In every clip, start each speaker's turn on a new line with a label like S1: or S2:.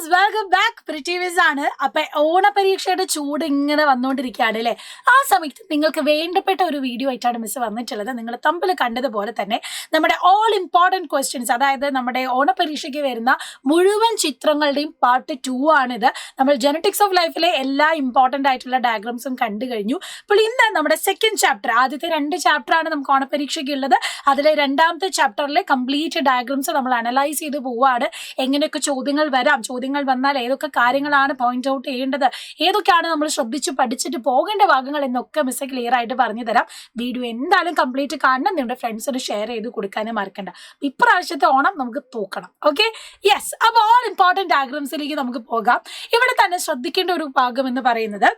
S1: Guys, welcome back. പ്രിറ്റീവിസ് ആണ്. അപ്പൊ ഓണപരീക്ഷയുടെ ചൂട് ഇങ്ങനെ വന്നുകൊണ്ടിരിക്കുകയാണ് അല്ലേ? ആ സമയത്ത് നിങ്ങൾക്ക് വേണ്ടപ്പെട്ട ഒരു വീഡിയോ ആയിട്ടാണ് മിസ് വന്നിട്ടുള്ളത്. നിങ്ങൾ തമ്മിൽ കണ്ടതുപോലെ തന്നെ നമ്മുടെ ഓൾ ഇമ്പോർട്ടൻറ്റ് ക്വസ്റ്റ്യൻസ്, അതായത് നമ്മുടെ ഓണപരീക്ഷയ്ക്ക് വരുന്ന മുഴുവൻ ചിത്രങ്ങളുടെയും പാർട്ട് 2 ആണിത്. നമ്മൾ ജെനറ്റിക്സ് ഓഫ് ലൈഫിലെ എല്ലാ ഇമ്പോർട്ടൻ്റ് ആയിട്ടുള്ള ഡയഗ്രാംസും കണ്ടു കഴിഞ്ഞു. അപ്പോൾ ഇന്ന് നമ്മുടെ സെക്കൻഡ് ചാപ്റ്റർ, ആദ്യത്തെ 2 ചാപ്റ്ററാണ് നമുക്ക് ഓണപരീക്ഷയ്ക്ക് ഉള്ളത്. അതിലെ രണ്ടാമത്തെ ചാപ്റ്ററിലെ കംപ്ലീറ്റ് ഡയഗ്രാംസ് നമ്മൾ അനലൈസ് ചെയ്ത് പോവുകയാണ്. എങ്ങനെയൊക്കെ ചോദ്യങ്ങൾ വരാം, ചോദ്യങ്ങൾ വന്നാൽ ഏതൊക്കെ കാര്യങ്ങളാണ് പോയിന്റ് ഔട്ട് ചെയ്യേണ്ടത്, ഏതൊക്കെയാണ് നമ്മൾ ശ്രദ്ധിച്ച് പഠിച്ചിട്ട് പോകേണ്ട ഭാഗങ്ങൾ എന്നൊക്കെ മിസ് ക്ലിയർ ആയിട്ട് പറഞ്ഞു തരാം. വീഡിയോ എന്തായാലും കംപ്ലീറ്റ് കാണണം. നിങ്ങളുടെ ഫ്രണ്ട്സിന് ഷെയർ ചെയ്ത് കൊടുക്കാനും മറക്കണ്ട. ഇപ്രാവശ്യത്തെ ഓണം നമുക്ക് തൂക്കണം. Okay, yes. അപ്പോൾ ഓൾ ഇമ്പോർട്ടൻറ്റ് ഡയഗ്രാംസിലേക്ക് നമുക്ക് പോകാം. ഇവിടെ തന്നെ ശ്രദ്ധിക്കേണ്ട ഒരു ഭാഗം എന്ന് പറയുന്നത്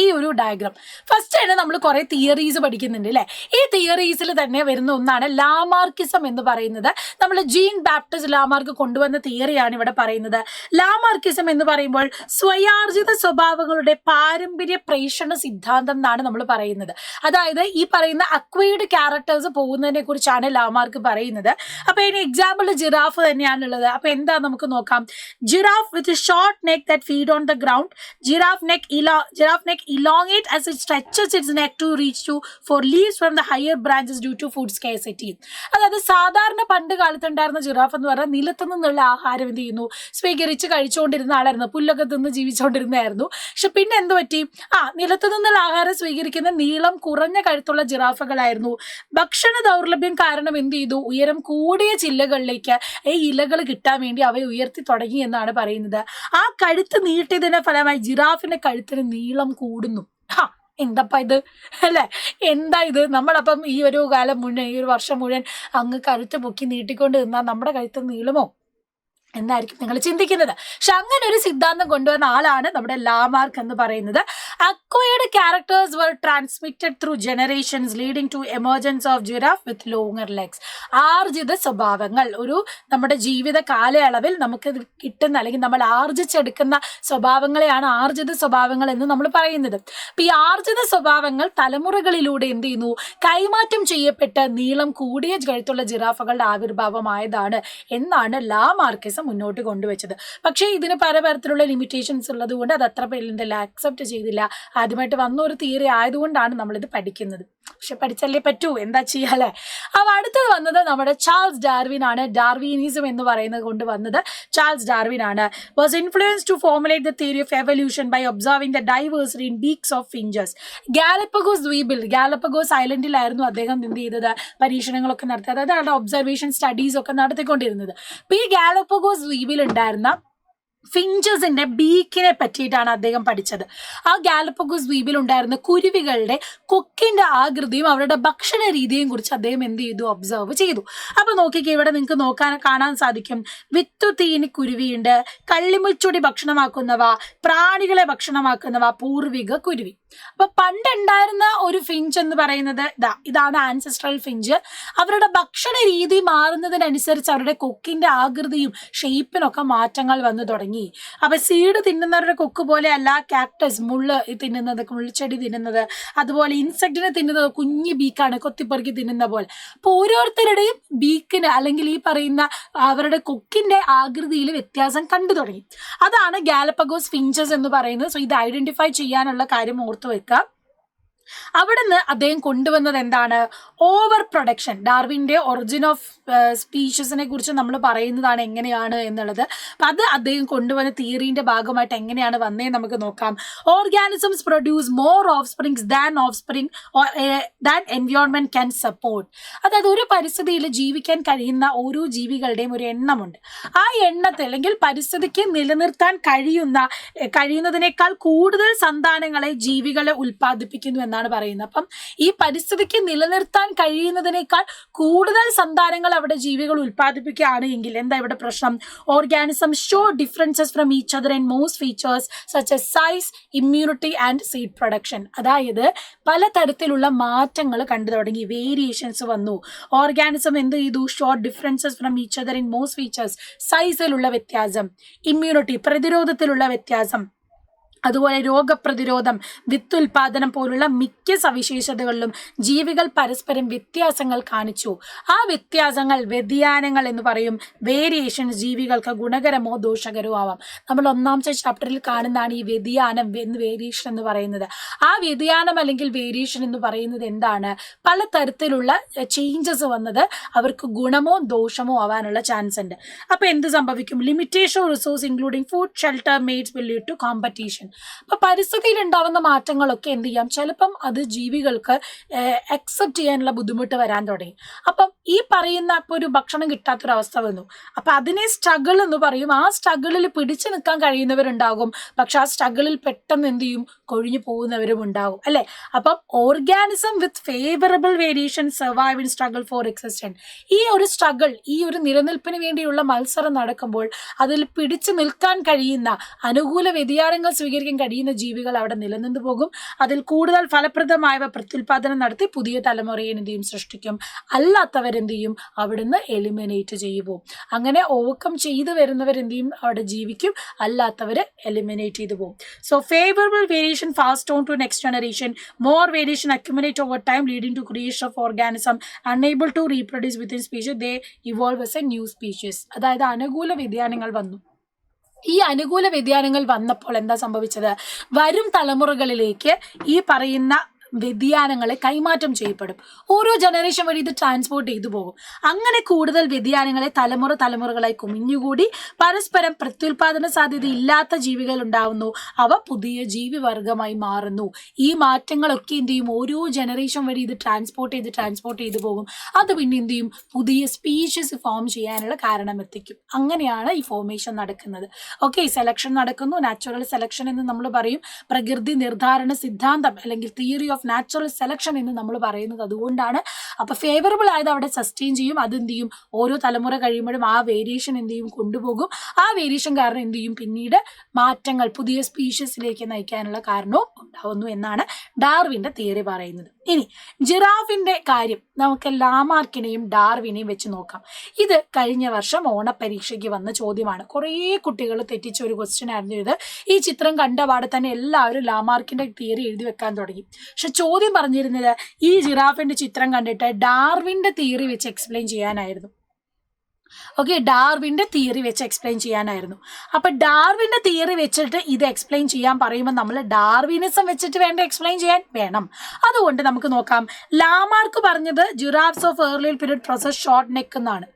S1: ഈ ഒരു ഡയഗ്രാം. ഫസ്റ്റ് തന്നെ നമ്മൾ കുറെ തിയറീസ് പഠിക്കുന്നുണ്ട് അല്ലേ? ഈ തിയറീസിൽ തന്നെ വരുന്ന ഒന്നാണ് ലാമാർക്കിസം എന്ന് പറയുന്നത്. നമ്മൾ ജീൻ ബാപ്റ്റിസ്റ്റ് ലാമാർക്ക് കൊണ്ടുവന്ന തിയറിയാണ് ഇവിടെ പറയുന്നത്. ലാമാർക്കിസം എന്ന് പറയുമ്പോൾ സ്വയാർജിത സ്വഭാവങ്ങളുടെ പാരമ്പര്യ പ്രേഷണ സിദ്ധാന്തം എന്നാണ് നമ്മൾ പറയുന്നത്. അതായത് ഈ പറയുന്ന അക്വൈഡ് ക്യാരക്ടേഴ്സ് പോകുന്നതിനെ കുറിച്ചാണ് ലാമാർക്ക് പറയുന്നത്. അപ്പൊ ഇതിന് എക്സാമ്പിൾ ജിറാഫ് തന്നെയാണുള്ളത്. അപ്പൊ എന്താ നമുക്ക് നോക്കാം. Giraffe with short neck that feed on the ground. Giraffe neck elongate as it stretches its neck to reach for leaves from the higher branches due to food scarcity. അതായത് സാധാരണ പണ്ട് കാലത്തുണ്ടായിരുന്ന giraffe എന്ന് പറഞ്ഞാൽ നിലത്തു നിന്നുള്ള ആഹാരം എന്ത് ചെയ്യുന്നു, സ്വീകരിച്ച് കഴിച്ചുകൊണ്ടിരുന്ന ആളായിരുന്നു. പുല്ലൊക്കെ തിന്ന് ജീവിച്ചുകൊണ്ടിരുന്നതായിരുന്നു. പക്ഷെ പിന്നെ എന്ത് പറ്റി, നിലത്തു നിന്നുള്ള ആഹാരം സ്വീകരിക്കുന്ന നീളം കുറഞ്ഞ കഴുത്തുള്ള ജിറാഫുകളായിരുന്നു. ഭക്ഷണ ദൗർലഭ്യം കാരണം എന്ത് ചെയ്തു, ഉയരം കൂടിയ ചില്ലകളിലേക്ക് ഈ ഇലകൾ കിട്ടാൻ വേണ്ടി അവയെ ഉയർത്തി തുടങ്ങി എന്നാണ് പറയുന്നത്. ആ കഴുത്ത് നീട്ടിയതിന്റെ ഫലമായി ജിറാഫിന്റെ കഴുത്തിന് നീളം കൂടുന്നു. എന്തപ്പാ ഇത് അല്ലേ? എന്താ ഇത്? നമ്മളപ്പം ഈ ഒരു കാലം മുഴുവൻ, ഈ ഒരു വർഷം മുഴുവൻ അങ്ങ് കഴുത്ത് പൊക്കി നീട്ടിക്കൊണ്ട് നിന്നാൽ നമ്മുടെ കഴുത്ത് നീളുമോ എന്നായിരിക്കും നിങ്ങൾ ചിന്തിക്കുന്നത്. പക്ഷെ അങ്ങനെ ഒരു സിദ്ധാന്തം കൊണ്ടുവന്ന ആളാണ് നമ്മുടെ ലാമാർക്ക് എന്ന് പറയുന്നത്. Acquired characters were transmitted through generations leading to emergence of giraffe with longer legs. ആർജിത സ്വഭാവങ്ങൾ ഒരു നമ്മുടെ ജീവിത കാലയളവിൽ നമുക്ക് കിട്ടുന്ന അല്ലെങ്കിൽ നമ്മൾ ആർജിച്ചെടുക്കുന്ന സ്വഭാവങ്ങളെയാണ് ആർജിത സ്വഭാവങ്ങൾ എന്ന് നമ്മൾ പറയുന്നത്. അപ്പൊ ഈ ആർജിത സ്വഭാവങ്ങൾ തലമുറകളിലൂടെ എന്ത് ചെയ്യുന്നു, കൈമാറ്റം ചെയ്യപ്പെട്ട് നീളം കൂടിയ കഴുത്തുള്ള ജിറാഫുകളുടെ ആവിർഭാവമായതാണ് എന്നാണ് ലാമാർക്കിസം മുന്നോട്ട് കൊണ്ടുവച്ചത്. പക്ഷേ ഇതിന് പലതരത്തിലുള്ള ലിമിറ്റേഷൻസ് ഉള്ളത് കൊണ്ട് അത് അത്ര പേരിൽ ആക്സെപ്റ്റ് ചെയ്തില്ല. ആദ്യമായിട്ട് വന്ന ഒരു തിയറി ആയതുകൊണ്ടാണ് നമ്മളിത് പഠിക്കുന്നത്. പക്ഷെ പഠിച്ചല്ലേ പറ്റൂ, എന്താ ചെയ്യാല്ലേ? അപ്പൊ അടുത്തത് വന്നത് നമ്മുടെ ചാൾസ് ഡാർവിൻ ആണ്. ഡാർവിനിസം എന്ന് പറയുന്നത് കൊണ്ട് വന്നത് ചാൾസ് ഡാർവിൻ ആണ്. Was influenced to formulate the theory of evolution by observing the diversity in beaks of finches. Galapagos ദ്വീപിൽ, ഗാലപ്പഗോസ് ഐലൻഡിലായിരുന്നു അദ്ദേഹം എന്ത് ചെയ്തത്, പരീക്ഷണങ്ങളൊക്കെ നടത്തി, അതായത് അവിടെ ഒബ്സർവേഷൻ സ്റ്റഡീസ് ഒക്കെ നടത്തിക്കൊണ്ടിരുന്നത്. അപ്പൊ ഈ ഗാലപ്പഗോസ് ദ്വീപിൽ ഉണ്ടായിരുന്ന ഫിഞ്ചസിന്റെ ബീക്കിനെ പറ്റിയിട്ടാണ് അദ്ദേഹം പഠിച്ചത്. ആ ഗാലപ്പഗോസ് ദ്വീപിൽ ഉണ്ടായിരുന്ന കുരുവികളുടെ കൊക്കിന്റെ ആകൃതിയും അവരുടെ ഭക്ഷണ രീതിയെയും കുറിച്ച് അദ്ദേഹം എന്ത് ചെയ്തു, ഒബ്സർവ് ചെയ്തു. അപ്പൊ നോക്കിക്കേ, ഇവിടെ നിങ്ങൾക്ക് കാണാൻ സാധിക്കും. വിത്തുതീനി കുരുവിയുണ്ട്, കള്ളിമുൾച്ചൊടി ഭക്ഷണമാക്കുന്നവ, പ്രാണികളെ ഭക്ഷണമാക്കുന്നവ, പൂർവിക കുരുവി. അപ്പൊ പണ്ടുണ്ടായിരുന്ന ഒരു ഫിഞ്ച് എന്ന് പറയുന്നത് ഇതാണ് ആൻസെസ്ട്രൽ ഫിഞ്ച്. അവരുടെ ഭക്ഷണ രീതി മാറുന്നതിനനുസരിച്ച് അവരുടെ കൊക്കിന്റെ ആകൃതിയും ഷേപ്പിനൊക്കെ മാറ്റങ്ങൾ വന്നു തുടങ്ങി. അപ്പൊ സീഡ് തിന്നുന്നവരുടെ കൊക്ക് പോലെ അല്ല കാക്ടസ്, മുള്ള് തിന്നുന്നത്, മുള്ളിച്ചെടി തിന്നുന്നത്, അതുപോലെ ഇൻസെക്റ്റിനെ തിന്നുന്നത് കുഞ്ഞു ബീക്കാണ്, കൊത്തിപ്പറുക്കി തിന്നുന്ന പോലെ. അപ്പൊ ഓരോരുത്തരുടെയും ബീക്കിന് അല്ലെങ്കിൽ ഈ പറയുന്ന അവരുടെ കൊക്കിന്റെ ആകൃതിയിൽ വ്യത്യാസം കണ്ടു തുടങ്ങി. അതാണ് ഗാലപ്പഗോസ് ഫിഞ്ചസ് എന്ന് പറയുന്നത്. സോ ഇത് ഐഡന്റിഫൈ ചെയ്യാനുള്ള കാര്യം ഓർത്തു വെക്കുക. അവിടുന്ന് അദ്ദേഹം കൊണ്ടുവന്നത് എന്താണ്, ഓവർ പ്രൊഡക്ഷൻ. ഡാർവിൻ്റെ ഒറിജിൻ ഓഫ് സ്പീഷീസിനെ കുറിച്ച് നമ്മൾ പറയുന്നതാണ് എങ്ങനെയാണ് എന്നുള്ളത്. അപ്പം അത് അദ്ദേഹം കൊണ്ടുവന്ന തിയറിന്റെ ഭാഗമായിട്ട് എങ്ങനെയാണ് വന്നേ നമുക്ക് നോക്കാം. Organisms produce more of springs than environment can support. അതായത് ഒരു പരിസ്ഥിതിയിൽ ജീവിക്കാൻ കഴിയുന്ന ഓരോ ജീവികളുടെയും ഒരു എണ്ണമുണ്ട്. ആ എണ്ണത്തിൽ അല്ലെങ്കിൽ പരിസ്ഥിതിക്ക് നിലനിർത്താൻ കഴിയുന്നതിനേക്കാൾ കൂടുതൽ സന്താനങ്ങളെ ജീവികളെ ഉൽപ്പാദിപ്പിക്കുന്നു എന്നാണ് പറയുന്നത്. അപ്പം ഈ പരിസ്ഥിതിക്ക് നിലനിർത്താൻ കഴിയുന്നതിനേക്കാൾ കൂടുതൽ സന്താനങ്ങൾ അവിടെ ജീവികൾ ഉൽപ്പാദിപ്പിക്കുകയാണ് എങ്കിൽ എന്താ ഇവിടെ പ്രശ്നം? Organism show differences from each other in most features such as size, immunity and seed production. അതായത് പലതരത്തിലുള്ള മാറ്റങ്ങൾ കണ്ടു തുടങ്ങി, വേരിയേഷൻസ് വന്നു. ഓർഗാനിസം എന്ത് ചെയ്തു, show differences from each other in most features, സൈസിലുള്ള വ്യത്യാസം, ഇമ്മ്യൂണിറ്റി പ്രതിരോധത്തിലുള്ള വ്യത്യാസം, അതുപോലെ രോഗപ്രതിരോധം, വിത്തുൽപാദനം പോലുള്ള മിക്ക സവിശേഷതകളിലും ജീവികൾ പരസ്പരം വ്യത്യാസങ്ങൾ കാണിച്ചു. ആ വ്യത്യാസങ്ങൾ വ്യതിയാനങ്ങൾ എന്ന് പറയും. വേരിയേഷൻസ് ജീവികൾക്ക് ഗുണകരമോ ദോഷകരമോ ആവാം. നമ്മൾ ഒന്നാമത്തെ ചാപ്റ്ററിൽ കാണുന്നതാണ് ഈ വ്യതിയാനം വേരിയേഷൻ എന്ന് പറയുന്നത്. ആ വ്യതിയാനം അല്ലെങ്കിൽ വേരിയേഷൻ എന്ന് പറയുന്നത് എന്താണ്? പലതരത്തിലുള്ള ചേഞ്ചസ് വന്നത് അവർക്ക് ഗുണമോ ദോഷമോ ആവാനുള്ള ചാൻസ് ഉണ്ട്. അപ്പൊ എന്ത് സംഭവിക്കും? Limitation of resource including food, shelter, mates will lead to competition. അപ്പൊ പരിസ്ഥിതിയിൽ ഉണ്ടാവുന്ന മാറ്റങ്ങളൊക്കെ എന്ത് ചെയ്യാം? ചിലപ്പം അത് ജീവികൾക്ക് അക്സെപ്റ്റ് ചെയ്യാനുള്ള ബുദ്ധിമുട്ട് വരാൻ തുടങ്ങി. അപ്പം ഈ പറയുന്ന ഇപ്പൊ ഒരു ഭക്ഷണം കിട്ടാത്തൊരവസ്ഥ വന്നു. അപ്പൊ അതിനെ സ്ട്രഗിൾ എന്ന് പറയും. ആ സ്ട്രഗിളിൽ പിടിച്ചു നിൽക്കാൻ കഴിയുന്നവരുണ്ടാകും, പക്ഷെ ആ സ്ട്രഗിളിൽ പെട്ടെന്ന് എന്ത് ചെയ്യും? കൊഴിഞ്ഞു പോകുന്നവരും ഉണ്ടാകും, അല്ലെ? അപ്പം organism with favourable variation survive in struggle for existence. ഈ ഒരു സ്ട്രഗിൾ, ഈ ഒരു നിലനിൽപ്പിന് വേണ്ടിയുള്ള മത്സരം നടക്കുമ്പോൾ അതിൽ പിടിച്ചു നിൽക്കാൻ കഴിയുന്ന, അനുകൂല വ്യതിയാനങ്ങൾ സ്വീകരിക്കാൻ കഴിയുന്ന ജീവികൾ അവിടെ നിലനിന്ന് പോകും. അതിൽ കൂടുതൽ ഫലപ്രദമായവ പ്രത്യുൽപാദനം നടത്തി പുതിയ തലമുറയെ എന്ത് ചെയ്യും? സൃഷ്ടിക്കും. അല്ലാത്തവരെന്ത് ചെയ്യും? അവിടുന്ന് എലിമിനേറ്റ് ചെയ്തു പോകും. അങ്ങനെ ഓവർകം ചെയ്തു വരുന്നവരെന്ത് ചെയ്യും? അവിടെ ജീവിക്കും, അല്ലാത്തവര് എലിമിനേറ്റ് ചെയ്തു പോകും. So favourable variation passed on to next generation. More variation accumulate over time leading to creation of organism unable to reproduce within species they evolve as a new species. അതായത് അനുകൂല വ്യതിയാനങ്ങൾ വന്നു. ഈ അനുകൂല വ്യതിയാനങ്ങൾ വന്നപ്പോൾ എന്താ സംഭവിച്ചത്? വരും തലമുറകളിലേക്ക് ഈ പറയുന്ന വ്യതിയാനങ്ങളെ കൈമാറ്റം ചെയ്യപ്പെടും. ഓരോ ജനറേഷൻ വഴി ഇത് ട്രാൻസ്പോർട്ട് ചെയ്തു പോകും. അങ്ങനെ കൂടുതൽ വ്യതിയാനങ്ങളെ തലമുറകളായി കുമിഞ്ഞുകൂടി പരസ്പരം പ്രത്യുൽപാദന സാധ്യത ഇല്ലാത്ത ജീവികൾ ഉണ്ടാവുന്നു. അവ പുതിയ ജീവിവർഗമായി മാറുന്നു. ഈ മാറ്റങ്ങളൊക്കെ എന്ത് ചെയ്യും? ഓരോ ജനറേഷൻ വഴി ഇത് ട്രാൻസ്പോർട്ട് ചെയ്തു പോകും. അത് പിന്നെ എന്ത് ചെയ്യും? പുതിയ സ്പീഷീസ് ഫോം ചെയ്യാനുള്ള കാരണം എത്തിക്കും. അങ്ങനെയാണ് ഈ ഫോർമേഷൻ നടക്കുന്നത്. ഓക്കെ, സെലക്ഷൻ നടക്കുന്നു. നാച്ചുറൽ സെലക്ഷൻ എന്ന് നമ്മൾ പറയും. പ്രകൃതി നിർദ്ധാരണ സിദ്ധാന്തം അല്ലെങ്കിൽ തിയറി ഓഫ് നാച്ചുറൽ സെലക്ഷൻ എന്ന് നമ്മൾ പറയുന്നത് അതുകൊണ്ടാണ്. അപ്പൊ ഫേവറബിൾ ആയത് അവിടെ സസ്റ്റെയിൻ ചെയ്യും. അത് എന്ത് ചെയ്യും? ഓരോ തലമുറ കഴിയുമ്പോഴും ആ വേരിയേഷൻ എന്ത് ചെയ്യും? കൊണ്ടുപോകും. ആ വേരിയേഷൻ കാരണം എന്ത് ചെയ്യും? പിന്നീട് മാറ്റങ്ങൾ പുതിയ സ്പീഷീസിലേക്ക് നയിക്കാനുള്ള കാരണവും ഉണ്ടാവുന്നു എന്നാണ് ഡാർവിന്റെ തിയറി പറയുന്നത്. ഇനി ജിറാഫിന്റെ കാര്യം നമുക്ക് ലാമാർക്കിനെയും ഡാർവിനെയും വെച്ച് നോക്കാം. ഇത് കഴിഞ്ഞ വർഷം ഓണപരീക്ഷയ്ക്ക് വന്ന ചോദ്യമാണ്. കുറേ കുട്ടികൾ തെറ്റിച്ച ഒരു ക്വസ്റ്റ്യൻ ആയിരുന്നു ഇത്. ഈ ചിത്രം കണ്ട പാടെ തന്നെ എല്ലാവരും ലാമാർക്കിന്റെ തിയറി എഴുതി വെക്കാൻ തുടങ്ങി. പക്ഷെ ചോദ്യം പറഞ്ഞിരുന്നത് ഈ ജിറാഫിന്റെ ചിത്രം കണ്ടിട്ട് ഡാർവിന്റെ തിയറി വെച്ച് എക്സ്പ്ലെയിൻ ചെയ്യാനായിരുന്നു. ഓക്കെ, ഡാർവിന്റെ തിയറി വെച്ച് എക്സ്പ്ലെയിൻ ചെയ്യാനായിരുന്നു. അപ്പൊ ഡാർവിന്റെ തിയറി വെച്ചിട്ട് ഇത് എക്സ്പ്ലെയിൻ ചെയ്യാൻ പറയുമ്പോൾ നമ്മൾ ഡാർവിനിസം വെച്ചിട്ട് വേണ്ട എക്സ്പ്ലെയിൻ ചെയ്യാൻ വേണം. അതുകൊണ്ട് നമുക്ക് നോക്കാം. ലാമാർക്ക് പറഞ്ഞത് giraffes of early period process short neck എന്നാണ്.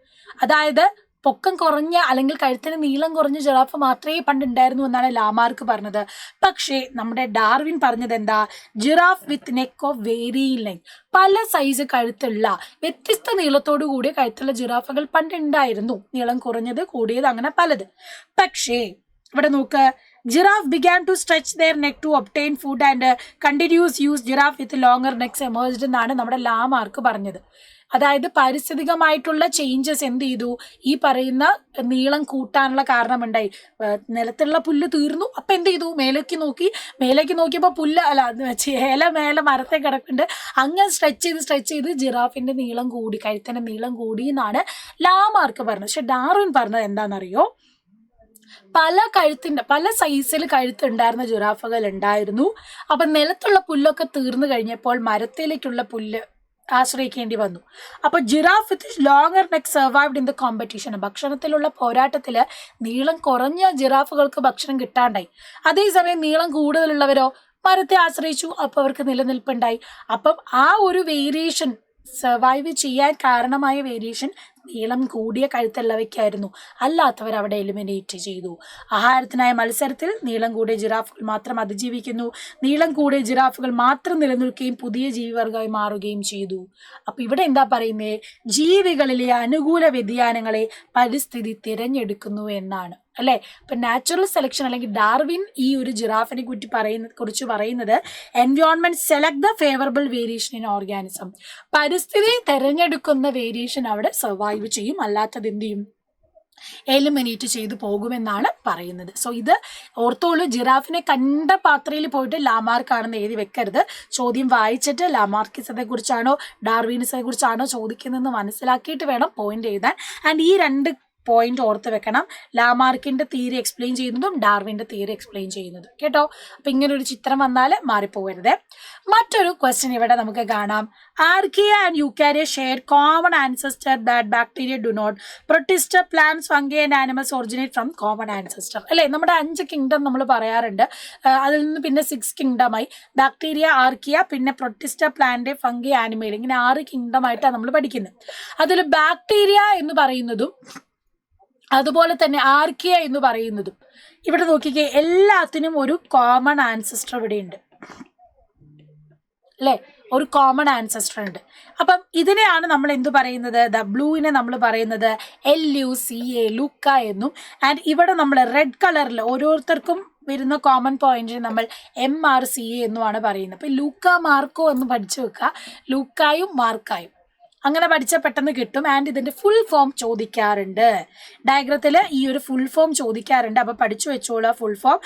S1: അതായത് പൊക്കം കുറഞ്ഞ അല്ലെങ്കിൽ കഴുത്തിന് നീളം കുറഞ്ഞ ജിറാഫ് മാത്രമേ പണ്ട് ഉണ്ടായിരുന്നു എന്നാണ് ലാമാർക്ക് പറഞ്ഞത്. പക്ഷേ നമ്മുടെ ഡാർവിൻ പറഞ്ഞത് എന്താ? Giraffe with neck of varying length. പല സൈസ് കഴുത്തുള്ള വ്യത്യസ്ത നീളത്തോടു കൂടിയ കഴുത്തുള്ള ജിറാഫുകൾ പണ്ട് ഉണ്ടായിരുന്നു. നീളം കുറഞ്ഞത്, കൂടിയത്, അങ്ങനെ പലത്. പക്ഷേ ഇവിടെ നോക്ക്, giraffe began to stretch their neck to obtain food and continuous use giraffe with longer necks emerged എന്നാണ് നമ്മുടെ ലാമാർക്ക് പറഞ്ഞത്. അതായത് പാരിസ്ഥിതികമായിട്ടുള്ള ചേഞ്ചസ് എന്ത് ചെയ്തു? ഈ പറയുന്ന നീളം കൂട്ടാനുള്ള കാരണമുണ്ടായി. നിലത്തുള്ള പുല്ല് തീർന്നു. അപ്പൊ എന്ത് ചെയ്തു? മേലേക്ക് നോക്കിയപ്പോൾ പുല്ല് ഇല മേലെ മരത്തെ കിടക്കുന്നുണ്ട്. അങ്ങനെ സ്ട്രെച്ച് ചെയ്ത് ജിറാഫിന്റെ നീളം കൂടി, കഴുത്തിന്റെ നീളം കൂടി എന്നാണ് ലാമാർക്ക് പറഞ്ഞത്. പക്ഷെ ഡാർവിൻ പറഞ്ഞത് എന്താണെന്നറിയോ? പല സൈസിൽ കഴുത്തുണ്ടായിരുന്ന ജിറാഫുകൾ ഉണ്ടായിരുന്നു. അപ്പൊ നിലത്തുള്ള പുല്ലൊക്കെ തീർന്നു കഴിഞ്ഞപ്പോൾ മരത്തിലേക്കുള്ള പുല്ല് ആശ്രയിക്കേണ്ടി വന്നു. അപ്പൊ giraffe with longer neck survived in the competition. ഭക്ഷണത്തിലുള്ള പോരാട്ടത്തില് നീളം കുറഞ്ഞ ജിറാഫുകൾക്ക് ഭക്ഷണം കിട്ടാണ്ടായി. അതേസമയം നീളം കൂടുതലുള്ളവരോ മരത്തെ ആശ്രയിച്ചു. അപ്പൊ അവർക്ക് നിലനിൽപ്പുണ്ടായി. അപ്പം ആ ഒരു വേരിയേഷൻ, സർവൈവ് ചെയ്യാൻ കാരണമായ വേരിയേഷൻ നീളം കൂടിയ കഴുത്തുള്ളവയ്ക്കായിരുന്നു. അല്ലാത്തവർ അവിടെ എലിമിനേറ്റ് ചെയ്തു. ആഹാരത്തിനായ മത്സരത്തിൽ നീളം കൂടിയ ജിറാഫുകൾ മാത്രം അതിജീവിക്കുന്നു. നീളം കൂടിയ ജിറാഫുകൾ മാത്രം നിലനിൽക്കുകയും പുതിയ ജീവിവർഗമായി മാറുകയും ചെയ്തു. അപ്പൊ ഇവിടെ എന്താ പറയുന്നത്? ജീവികളിലെ അനുകൂല വ്യതിയാനങ്ങളെ പരിസ്ഥിതി തിരഞ്ഞെടുക്കുന്നു എന്നാണ്, അല്ലെ? ഇപ്പൊ നാച്ചുറൽ സെലക്ഷൻ അല്ലെങ്കിൽ ഡാർവിൻ ഈ ഒരു ജിറാഫിനെ കുറിച്ച് പറയുന്നത് environment select the favourable variation in organism. പരിസ്ഥിതി തെരഞ്ഞെടുക്കുന്ന വേരിയേഷൻ അവിടെ സർവൈവ് ചെയ്യും, അല്ലാത്തത് എന്ത് ചെയ്യും? എലിമിനേറ്റ് ചെയ്തു പോകുമെന്നാണ് പറയുന്നത്. സോ ഇത് ഓർത്തോളൂ. ജിറാഫിനെ കണ്ട പാത്രയിൽ പോയിട്ട് ലാമാർക്കാണെന്ന് എഴുതി വെക്കരുത്. ചോദ്യം വായിച്ചിട്ട് ലാമാർക്കിസത്തെ കുറിച്ചാണോ ഡാർവിനിസത്തെ കുറിച്ചാണോ ചോദിക്കുന്നതെന്ന് മനസ്സിലാക്കിയിട്ട് വേണം പോയിന്റ് എഴുതാൻ. ആൻഡ് ഈ രണ്ട് പോയിന്റ് ഓർത്ത് വെക്കണം. ലാമാർക്കിന്റെ തിയറി എക്സ്പ്ലെയിൻ ചെയ്യുന്നതും ഡാർവിന്റെ തിയറി എക്സ്പ്ലെയിൻ ചെയ്യുന്നതും കേട്ടോ. അപ്പൊ ഇങ്ങനെ ഒരു ചിത്രം വന്നാൽ മാറിപ്പോകരുത്. മറ്റൊരു ക്വസ്റ്റ്യൻ ഇവിടെ നമുക്ക് കാണാം. Archaea and eukarya share common ancestor that bacteria do not. Protista, plants, fungi and animals originate from common ancestor അല്ലേ. നമ്മുടെ 5 കിങ്ഡം നമ്മൾ പറയാറുണ്ട്. അതിൽ നിന്ന് പിന്നെ 6 കിങ്ഡമായി ബാക്ടീരിയ, ആർക്കിയ, പിന്നെ പ്രൊട്ടിസ്റ്റ, പ്ലാന്റ്, ഫംഗി, ആനിമൽ, ഇങ്ങനെ 6 കിങ്ഡം ആയിട്ടാണ് നമ്മൾ പഠിക്കുന്നത്. അതിൽ ബാക്ടീരിയ എന്ന് പറയുന്നതും അതുപോലെ തന്നെ ആർക്കിയ എന്ന് പറയുന്നതും ഇവിടെ നോക്കിക്കേ, എല്ലാത്തിനും ഒരു കോമൺ ആൻസെസ്റ്റർ ഇവിടെയുണ്ട് അല്ലേ. ഒരു കോമൺ ആൻസെസ്റ്റർ ഉണ്ട്. അപ്പം ഇതിനെയാണ് നമ്മൾ എന്ത് പറയുന്നത്, ബ്ലൂവിനെ നമ്മൾ പറയുന്നത് LUCA, ലൂക്ക എന്നും. ആൻഡ് ഇവിടെ നമ്മൾ റെഡ് കളറിൽ ഓരോരുത്തർക്കും വരുന്ന കോമൺ പോയിന്റിന് നമ്മൾ MRCA എന്നുമാണ് പറയുന്നത്. അപ്പം ലൂക്ക, മാർക്കോ എന്ന് പഠിച്ചു വെക്കുക. ലൂക്കായും മാർക്കായും അങ്ങനെ പഠിച്ചാൽ പെട്ടെന്ന് കിട്ടും. ആൻഡ് ഇതിന്റെ ഫുൾ ഫോം ചോദിക്കാറുണ്ട്. ഡയഗ്രത്തിൽ ഈ ഒരു ഫുൾ ഫോം ചോദിക്കാറുണ്ട്. അപ്പൊ പഠിച്ചു വെച്ചോളൂ ഫുൾ ഫോം.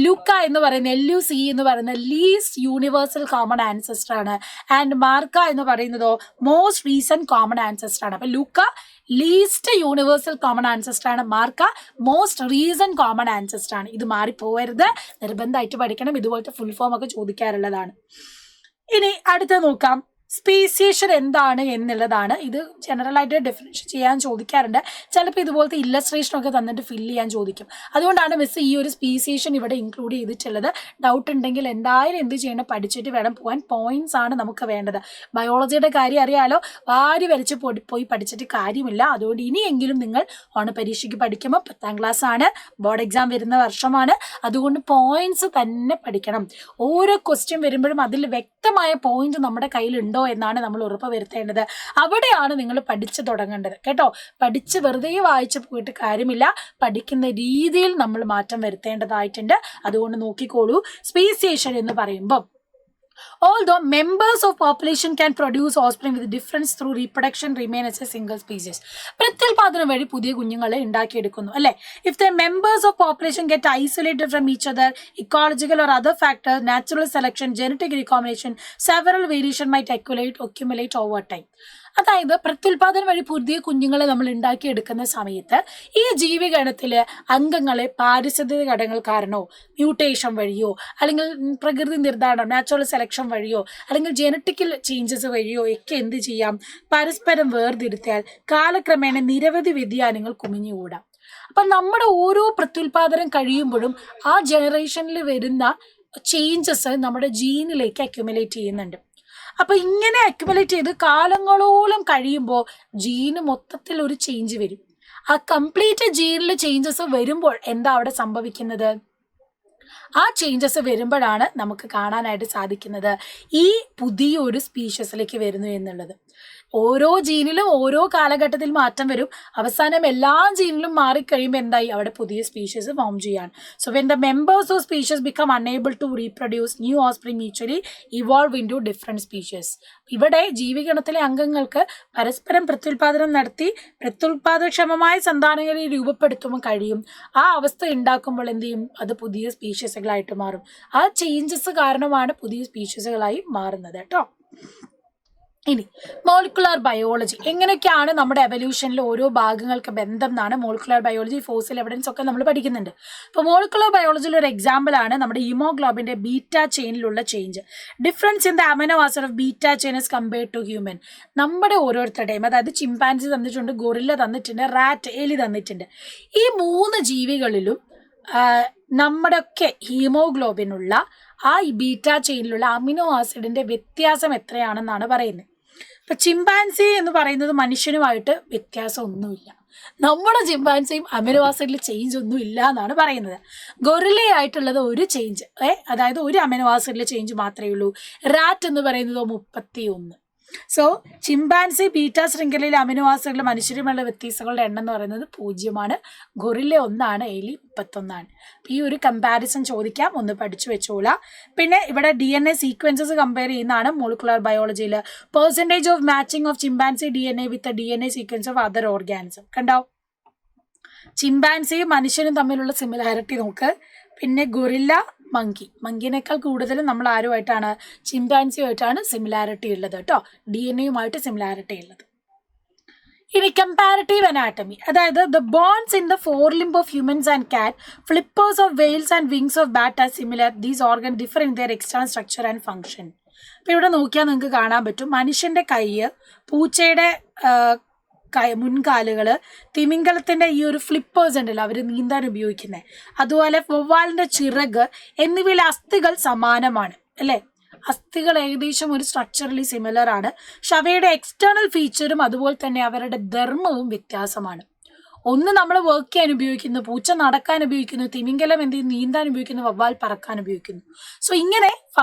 S1: ലൂക്ക എന്ന് പറയുന്നത് LUCA എന്ന് പറയുന്നത് ലീസ്റ്റ് യൂണിവേഴ്സൽ കോമൺ ആൻസെസ്റ്റർ ആണ്. ആൻഡ് മാർക്ക എന്ന് പറയുന്നതോ മോസ്റ്റ് റീസെന്റ് കോമൺ ആൻസെസ്റ്റർ ആണ്. അപ്പൊ ലൂക്ക ലീസ്റ്റ് യൂണിവേഴ്സൽ കോമൺ ആൻസെസ്റ്റർ ആണ്. മാർക്ക മോസ്റ്റ് റീസെന്റ് കോമൺ ആൻസെസ്റ്റർ ആണ്. ഇത് മാറിപ്പോകരുത്, നിർബന്ധമായിട്ട് പഠിക്കണം. ഇതുപോലത്തെ ഫുൾ ഫോം ഒക്കെ ചോദിക്കാറുള്ളതാണ്. ഇനി അടുത്ത നോക്കാം. സ്പീസിയേഷൻ എന്താണ് എന്നുള്ളതാണ്. ഇത് ജനറൽ ആയിട്ട് ഡെഫിനിഷൻ ചെയ്യാൻ ചോദിക്കാറുണ്ട്. ചിലപ്പോൾ ഇതുപോലത്തെ ഇല്ലസ്ട്രേഷൻ ഒക്കെ തന്നിട്ട് ഫില്ല് ചെയ്യാൻ ചോദിക്കും. അതുകൊണ്ടാണ് മിസ് ഈ ഒരു സ്പീസിയേഷൻ ഇവിടെ ഇൻക്ലൂഡ് ചെയ്തിട്ടുള്ളത്. ഡൗട്ട് ഉണ്ടെങ്കിൽ എന്തായാലും എന്ത് ചെയ്യണം, പഠിച്ചിട്ട് വേണം പോകാൻ. പോയിന്റ്സ് ആണ് നമുക്ക് വേണ്ടത്. ബയോളജിയുടെ കാര്യം അറിയാലോ, വാരി വരച്ച് പോയി പഠിച്ചിട്ട് കാര്യമില്ല. അതുകൊണ്ട് ഇനിയെങ്കിലും നിങ്ങൾ ഓണപരീക്ഷയ്ക്ക് പഠിക്കുമ്പോൾ 10ാം ക്ലാസ് ആണ്, ബോർഡ് എക്സാം വരുന്ന വർഷമാണ്. അതുകൊണ്ട് പോയിന്റ്സ് തന്നെ പഠിക്കണം. ഓരോ ക്വസ്റ്റ്യൻ വരുമ്പോഴും അതിൽ വ്യക്തമായ പോയിന്റ് നമ്മുടെ കയ്യിലുണ്ടോ എന്നാണ് നമ്മൾ ഉറപ്പ് വരുത്തേണ്ടത്. അവിടെയാണ് നിങ്ങൾ പഠിച്ചു തുടങ്ങേണ്ടത് കേട്ടോ. പഠിച്ച് വെറുതെ വായിച്ചു പോയിട്ട് കാര്യമില്ല. പഠിക്കുന്ന രീതിയിൽ നമ്മൾ മാറ്റം വരുത്തേണ്ടതായിട്ടുണ്ട്. അതുകൊണ്ട് നോക്കിക്കോളൂ. സ്പീസിയേഷൻ എന്ന് പറയുമ്പോൾ although members of population can produce offspring with difference through reproduction remain as a single species. പ്രത്യുൽപാദനം വഴി പുതിയ കുഞ്ഞുങ്ങളെ ഉണ്ടാക്കിയെടുക്കുന്നു അല്ലേ. If the members of population get isolated from each other, ecological or other factors, natural selection, genetic recombination, several variation might accumulate over time. അതായത് പ്രത്യുൽപാദനം വഴി പുതിയ കുഞ്ഞുങ്ങളെ നമ്മൾ ഉണ്ടാക്കിയെടുക്കുന്ന സമയത്ത് ഈ ജീവിഗണത്തിലെ അംഗങ്ങളെ പാരിസ്ഥിതിക ഘടകങ്ങൾ കാരണമോ മ്യൂട്ടേഷൻ വഴിയോ അല്ലെങ്കിൽ പ്രകൃതി നിർദ്ധാരണം നാച്ചുറൽ സെലക്ഷൻ വഴിയോ അല്ലെങ്കിൽ ജനറ്റിക്കൽ ചേഞ്ചസ് വഴിയോ ഒക്കെ എന്ത് ചെയ്യാം, പരസ്പരം വേർതിരുത്തിയാൽ കാലക്രമേണ നിരവധി വ്യതിയാനങ്ങൾ കുമിഞ്ഞുകൂടാം. അപ്പം നമ്മുടെ ഓരോ പ്രത്യുൽപാദനം കഴിയുമ്പോഴും ആ ജനറേഷനിൽ വരുന്ന ചേഞ്ചസ് നമ്മുടെ ജീനിലേക്ക് അക്യുമുലേറ്റ് ചെയ്യുന്നുണ്ട്. അപ്പൊ ഇങ്ങനെ അക്യുമുലേറ്റ് ചെയ്ത് കാലങ്ങളോളം കഴിയുമ്പോൾ ജീന് മൊത്തത്തിൽ ഒരു ചേഞ്ച് വരും. ആ കംപ്ലീറ്റ് ജീനിൽ ചേഞ്ചസ് വരുമ്പോൾ എന്താ അവിടെ സംഭവിക്കുന്നത്? ആ ചേഞ്ചസ് വരുമ്പോഴാണ് നമുക്ക് കാണാനായിട്ട് സാധിക്കുന്നത് ഈ പുതിയൊരു സ്പീഷ്യസിലേക്ക് വരുന്നു എന്നുള്ളത്. ഓരോ ജീനിലും ഓരോ കാലഘട്ടത്തിൽ മാറ്റം വരും. അവസാനം എല്ലാ ജീനിലും മാറിക്കഴിയുമ്പോൾ എന്തായി, അവിടെ പുതിയ സ്പീഷ്യസ് ഫോം ചെയ്യാണ്. So when the members of species become unable to reproduce new offspring mutually evolve into different species. ഇവിടെ ജീവിഗണത്തിലെ അംഗങ്ങൾക്ക് പരസ്പരം പ്രത്യുൽപാദനം നടത്തി പ്രത്യുൽപാദനക്ഷമമായ സന്താനങ്ങളെ രൂപപ്പെടുത്തുമ്പോൾ കഴിയും. ആ അവസ്ഥ ഉണ്ടാക്കുമ്പോൾ എന്ത് ചെയ്യും, അത് പുതിയ സ്പീഷ്യസുകളായിട്ട് മാറും. ആ ചേഞ്ചസ് കാരണമാണ് പുതിയ സ്പീഷ്യസുകളായി മാറുന്നത് കേട്ടോ. ഇനി മോളിക്കുലാർ ബയോളജി എങ്ങനെയൊക്കെയാണ് നമ്മുടെ എവല്യൂഷനിൽ ഓരോ ഭാഗങ്ങൾക്ക് ബന്ധം എന്നാണ് മോളിക്കുലാർ ബയോളജി, ഫോസിൽ എവിഡൻസ് ഒക്കെ നമ്മൾ പഠിക്കുന്നുണ്ട്. അപ്പോൾ മോളിക്കുലാർ ബയോളജിയിൽ ഒരു എക്സാമ്പിൾ ആണ് നമ്മുടെ ഹീമോഗ്ലോബിന്റെ ബീറ്റ ചെയിനിലുള്ള change. Difference in the amino acid of beta chain is compared to human. നമ്മുടെ ഓരോരുത്തരുടെയും, അതായത് ചിമ്പാൻസി തന്നിട്ടുണ്ട്, ഗൊറില്ല തന്നിട്ടുണ്ട്, റാറ്റ്, എലി തന്നിട്ടുണ്ട്. ഈ 3 ജീവികളിലും നമ്മുടെ ഒക്കെ ഹീമോഗ്ലോബിനുള്ള ആ ബീറ്റ ചെയിനിലുള്ള അമിനോ ആസിഡിന്റെ വ്യത്യാസം എത്രയാണെന്നാണ് പറയുന്നത്. ഇപ്പൊ ചിമ്പാൻസി എന്ന് പറയുന്നത് മനുഷ്യനുമായിട്ട് വ്യത്യാസം ഒന്നുമില്ല. നമ്മുടെ ചിമ്പാൻസിയും അമിനോ ആസിഡിൽ ചേഞ്ച് ഒന്നും ഇല്ല എന്നാണ് പറയുന്നത്. ഗൊറില്ലയായിട്ടുള്ളത് ഒരു ചേഞ്ച്, അതായത് ഒരു അമിനോ ആസിഡിലെ ചേഞ്ച് മാത്രമേ ഉള്ളൂ. റാറ്റ് എന്ന് പറയുന്നത് 31. സോ ചിമ്പാൻസി ബീറ്റ ശൃംഖലയിലെ അമിനോ ആസിഡിലെ മനുഷ്യരുമായുള്ള വ്യത്യാസങ്ങളുടെ എണ്ണം എന്ന് പറയുന്നത് 0. ഗൊറില്ല 1, എലി 31. ഈ ഒരു കമ്പാരിസൺ ചോദിക്കാം, ഒന്ന് പഠിച്ചു വെച്ചോളാം. പിന്നെ ഇവിടെ DNA സീക്വൻസസ് കമ്പയർ ചെയ്യുന്നതാണ് മോളിക്കുലാർ ബയോളജിയിൽ. Percentage of matching of chimpanzee DNA with DNA sequence of other organism. കണ്ടോ, ചിമ്പാൻസിയും മനുഷ്യനും തമ്മിലുള്ള സിമിലാരിറ്റി നോക്ക്. പിന്നെ ഗൊറില്ല, മങ്കിനേക്കാൾ കൂടുതലും നമ്മൾ ആരുമായിട്ടാണ്, ചിമ്പാൻസിയുമായിട്ടാണ് സിമിലാരിറ്റി ഉള്ളത് കേട്ടോ. DNA യുമായിട്ട് സിമിലാരിറ്റി ഉള്ളത്. ഇനി കമ്പാരിറ്റീവ് അനാട്ടമി, അതായത് the bones in the fore limb of humans and cat, flippers of whales and wings of bat are similar, these organ differ in their external structure and function. അപ്പോൾ ഇവിടെ നോക്കിയാൽ നിങ്ങൾക്ക് കാണാൻ പറ്റും മനുഷ്യൻ്റെ കൈ, പൂച്ചയുടെ മുൻകാലുകൾ, തിമിംഗലത്തിൻ്റെ ഈ ഒരു ഫ്ലിപ്പേഴ്സ് ഉണ്ടല്ലോ അവർ നീന്താൻ ഉപയോഗിക്കുന്നത്, അതുപോലെ വവ്വാലിൻ്റെ ചിറക് എന്നിവയിലെ അസ്ഥികൾ സമാനമാണ് അല്ലേ. അസ്ഥികൾ ഏകദേശം ഒരു സ്ട്രക്ചറലി സിമിലർ ആണ്. പക്ഷെ അവയുടെ എക്സ്റ്റേണൽ ഫീച്ചറും അതുപോലെ തന്നെ അവരുടെ ധർമ്മവും വ്യത്യാസമാണ്. ഒന്ന് നമ്മൾ വർക്ക് ചെയ്യാൻ ഉപയോഗിക്കുന്നു, പൂച്ച നടക്കാൻ ഉപയോഗിക്കുന്നു, തിമിംഗലം എന്ത് ചെയ്യുന്നു, നീന്താൻ ഉപയോഗിക്കുന്നു, വവ്വാൽ പറക്കാൻ ഉപയോഗിക്കുന്നു. സോ ഇങ്ങനെ